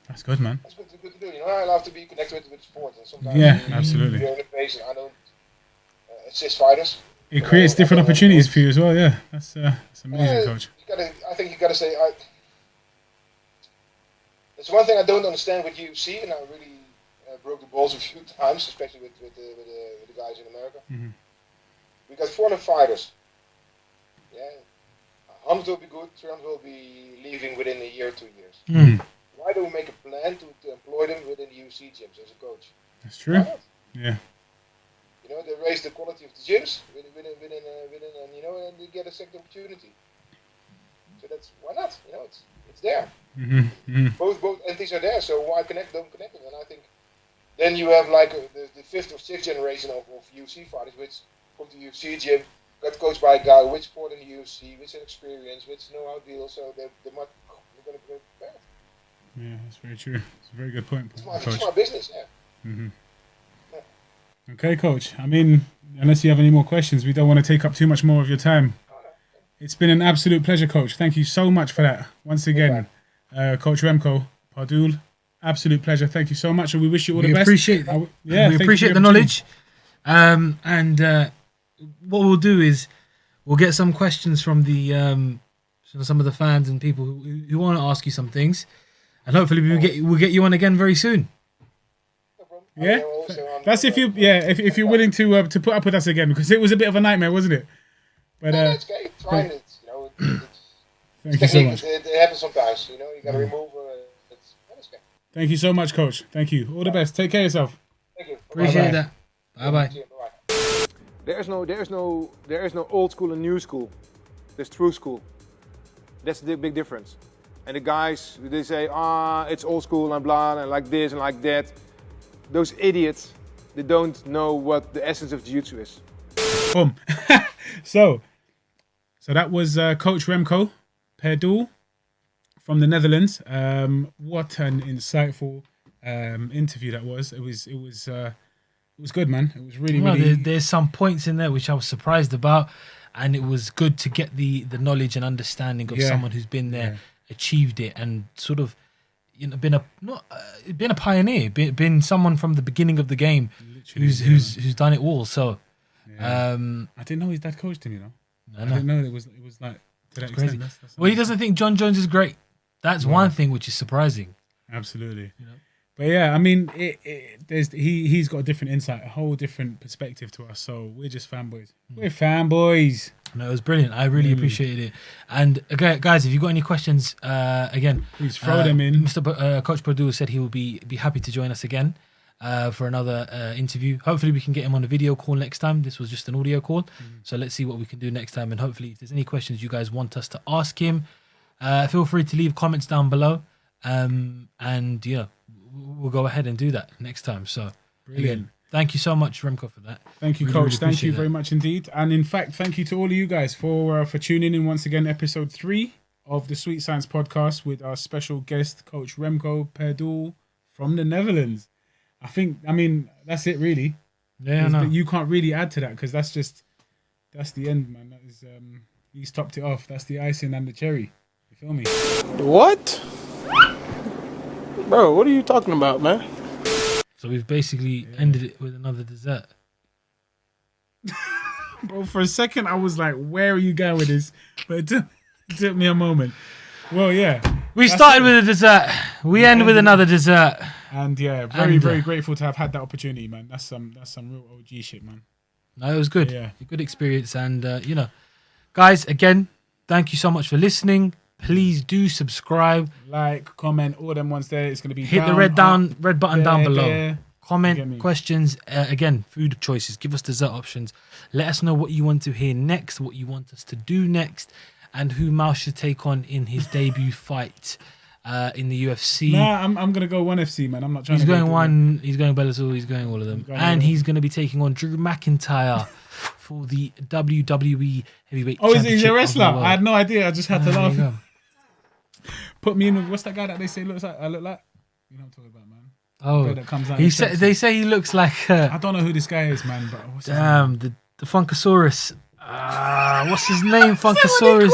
That's good, man. That's good to do. You know, I love to be connected with sport, and sometimes absolutely. you're in a place, and I don't assist fighters. It creates different opportunities for you as well. Yeah, that's amazing, coach. I think you gotta say. There's one thing I don't understand with UFC, and I really broke the balls a few times, especially with the guys in America. Mm-hmm. We got 400 fighters. Yeah, 100 will be good, 300 will be leaving within a year, 2 years. Mm. Why don't we make a plan to employ them within the UFC gyms as a coach? That's true. Yeah. You know, they raise the quality of the gyms within and you know, and they get a second opportunity. So that's why not? You know, it's there. Mm-hmm. Both entities are there. So why don't connect them? And I think then you have like the fifth or sixth generation of UFC fighters, which come to the UFC gym, got coached by a guy which sport in the UFC, which experience, which know-how deal. So they're going to be better. Yeah, that's very true. It's a very good point. It's my business, yeah. Mm-hmm. Okay, coach. I mean, unless you have any more questions, we don't want to take up too much more of your time. It's been an absolute pleasure, coach. Thank you so much for that. Once again, Coach Remco Pardoel, absolute pleasure. Thank you so much, and we wish you all the best. We appreciate the knowledge. And what we'll do is we'll get some questions from the some of the fans and people who want to ask you some things, and hopefully we'll get you on again very soon. Yeah, that's if you're willing to put up with us again, because it was a bit of a nightmare, wasn't it? But it's okay. Trying it, you know. Thank you so much. It happens sometimes, you know. You gotta remove. It's okay. Thank you so much, coach. Thank you. All the best. Take care of yourself. Thank you. Appreciate that. Bye bye. There is no old school and new school. There's true school. That's the big difference. And the guys, they say, it's old school and blah, and like this and like that. Those idiots, they don't know what the essence of jiu-jitsu is. Boom. So that was Coach Remco Pardoel from the Netherlands. What an insightful interview that was. It was good, man. It was really. There's some points in there which I was surprised about, and it was good to get the knowledge and understanding of someone who's been there, achieved it, and sort of, you know, been a pioneer, been someone from the beginning of the game, who's done it all. So, I didn't know his dad coached him. You know, I didn't know it was like to that crazy. extent. That's well, he doesn't think John Jones is great. That's one thing which is surprising. Absolutely. You know? But yeah, I mean, he's got a different insight, a whole different perspective to us. So we're just fanboys. We're fanboys. No, it was brilliant. I really appreciated it. And again, guys, if you've got any questions, again, please throw them in. Coach Pardoel said he will be happy to join us again for another interview. Hopefully, we can get him on a video call next time. This was just an audio call, so let's see what we can do next time. And hopefully, if there's any questions you guys want us to ask him, feel free to leave comments down below. And you know, we'll go ahead and do that next time. So, brilliant. Thank you so much, Remco, for that. Thank you, Coach. Thank you very much indeed. And in fact, thank you to all of you guys for tuning in once again. Episode 3 of the Sweet Science Podcast with our special guest, Coach Remco Pardoel from the Netherlands. I mean, that's it really. Yeah, no. You can't really add to that, because that's the end, man. That is, he's topped it off. That's the icing and the cherry. You feel me? What? Bro, what are you talking about, man? So we've basically ended it with another dessert. Bro, for a second I was like, where are you going with this? But it took me a moment. Well, yeah. We started with a dessert. We end with another dessert. And yeah, very grateful to have had that opportunity, man. That's some real OG shit, man. No, it was good. Yeah. Good experience. And, you know, guys, again, thank you so much for listening. Please do subscribe, like, comment, all them ones there. It's going to be hit the red button down below. There. Comment, questions, again, food choices. Give us dessert options. Let us know what you want to hear next, what you want us to do next, and who Mouse should take on in his debut fight in the UFC. Nah, I'm going to go ONE FC, man. I'm not trying. He's going Bellator. He's going all of them, and he's going to be taking on Drew McIntyre for the WWE Heavyweight. Oh, is he a wrestler? I had no idea. I just had to laugh. Put me in with, what's that guy that they say looks like? I look like? You know what I'm talking about, man. Oh, That comes out he in said Chelsea. they say he looks like. I don't know who this guy is, man. But what's his name? Damn, the Funkasaurus. What's his name? Funkasaurus.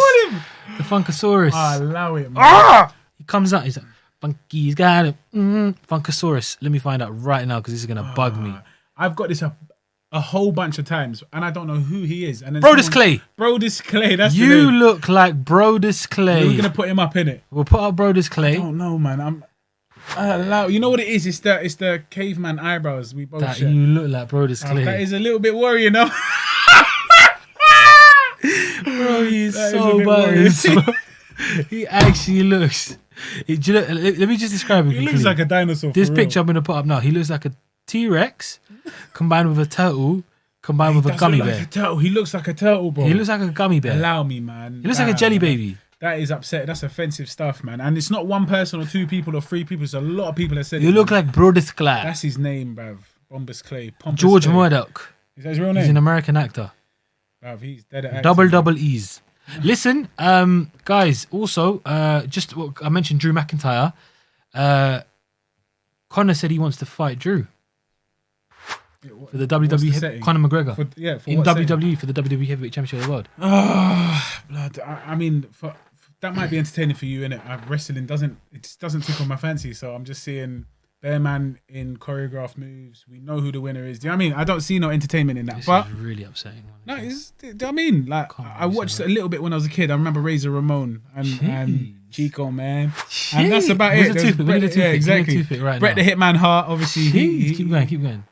The Funkasaurus. Allow it, man. He comes out. He's like, Funky's got it. Funkasaurus. Let me find out right now because this is gonna bug me. I've got this a whole bunch of times, and I don't know who he is. And then Brodus Clay. Brodus Clay. That's the You name. look like Brodus Clay. We're gonna put him up in it. We'll put up Brodus Clay. I don't know, man. You know what it is? It's the caveman eyebrows we both That share. you look like Brodus Clay. That is a little bit worrying, though. Bro, he's That is a so bit bad. He actually looks. Let me just describe him. He looks like a dinosaur. This for picture real. I'm going to put up now. He looks like a T-Rex combined with a turtle combined with a does gummy look bear. like a turtle. He looks like a turtle, bro. He looks like a gummy bear. Allow me, man. He looks like a jelly man. baby. That is upset. That's offensive stuff, man. And it's not one person or two people or three people. It's a lot of people that said You it, look man. like Brodus Clay. That's his name, bruv. Bombus Clay. Pompous George Clay. Murdoch. Is that his real name? He's an American actor. Bruv, he's dead at acting. Double E's. Listen, guys, also, just what I mentioned Drew McIntyre. Conor said he wants to fight Drew for the What's the WWE. setting? Conor McGregor For in what setting? WWE for the WWE Heavyweight Championship of the World. Blood. I mean, that might be entertaining for you, innit? Wrestling doesn't tickle my fancy, so I'm just seeing Bear Man in choreographed moves. We know who the winner is. Do you know what I mean? I don't see no entertainment in that. This but is really upsetting. no, do you know what I mean? Like I watched a little bit when I was a kid. I remember Razor Ramon and Chico, man, and that's about Where's it. the There's toothpick? Bret- Where's the yeah, toothpick? exactly. Give me the toothpick right Bret now. the Hitman Hart, obviously. Jeez, keep going.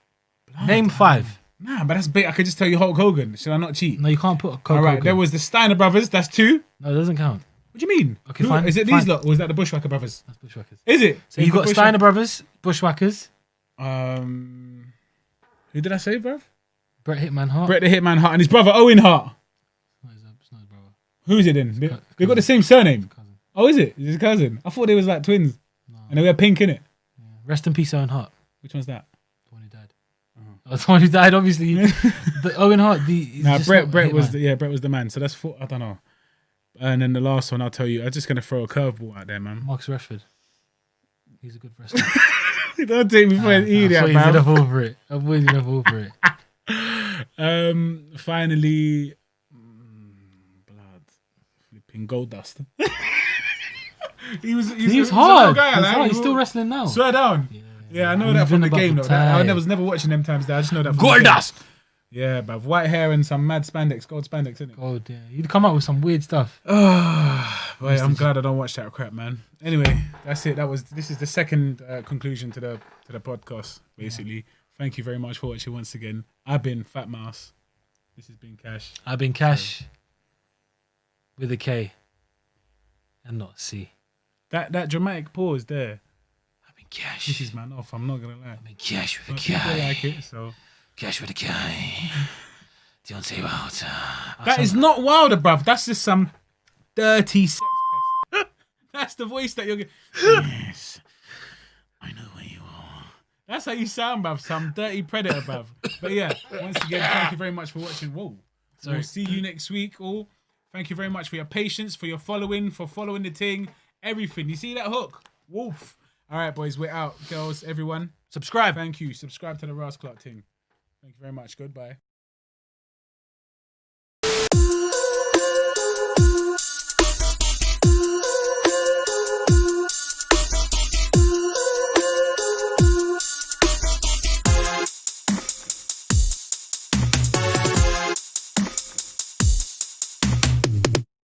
Name 5. Nah, but that's big. I could just tell you Hulk Hogan. Should I not cheat? No, you can't put a Coke. All right, there was the Steiner brothers. That's 2. No, it doesn't count. What do you mean? Okay, Who- fine. Is it fine. these lot or is that the Bushwhacker brothers? That's Bushwhackers. Is it? So you've got Steiner Brothers, Bushwhackers, Who did I say, bruv? Bret Hitman Hart. Bret the Hitman Hart and his brother Owen Hart. It's not his brother. Who is it then? They got the same surname. Oh, is it? Is his cousin? I thought they was like twins. And they wear pink in it. Rest in peace, Owen Hart. Which one's that? The one who died. Oh, the one who died, obviously. The Owen Hart. Nah, Bret was the man. So that's 4. I don't know. And then the last one, I'll tell you. I'm just gonna throw a curveball out there, man. Marcus Rashford. He's a good wrestler. Don't take me for an idiot, He's man. gonna fall for it. I'm always gonna fall for it. Finally, blood, flipping gold dust. he was hard. a guy, He's like, hard. He's still wrestling now. Swear down. Yeah, I know He's that from been the about game the though. I time. was never watching them times there. I just know that from Gold the game. dust. Yeah, bruv. White hair and some mad spandex, gold spandex, isn't it? Gold, yeah. You'd come up with some weird stuff. Boy, I'm glad I don't watch that crap, man. Anyway, that's it. This is the second conclusion to the podcast, basically. Yeah. Thank you very much for watching once again. I've been Fat Mouse. This has been Kash. I've been Kash with a K and not a C. That dramatic pause there. I've been Kash. This is man off. I'm not gonna lie. I've been Kash with a But K. people like it, so. Kash with a K. Deontay Wilder. That is not Wilder, bruv. That's just some dirty sex pest. That's the voice that you're getting. Yes. I know where you are. That's how you sound, bruv. Some dirty predator, bruv. But yeah, once again, thank you very much for watching. Whoa. Sorry. We'll see you next week. All. Thank you very much for your patience, for your following, for following the thing, everything. You see that hook? Wolf. All right, boys, we're out. Girls, everyone. Subscribe. Thank you. Subscribe to the Ras Clark thing. Thank you very much. Goodbye.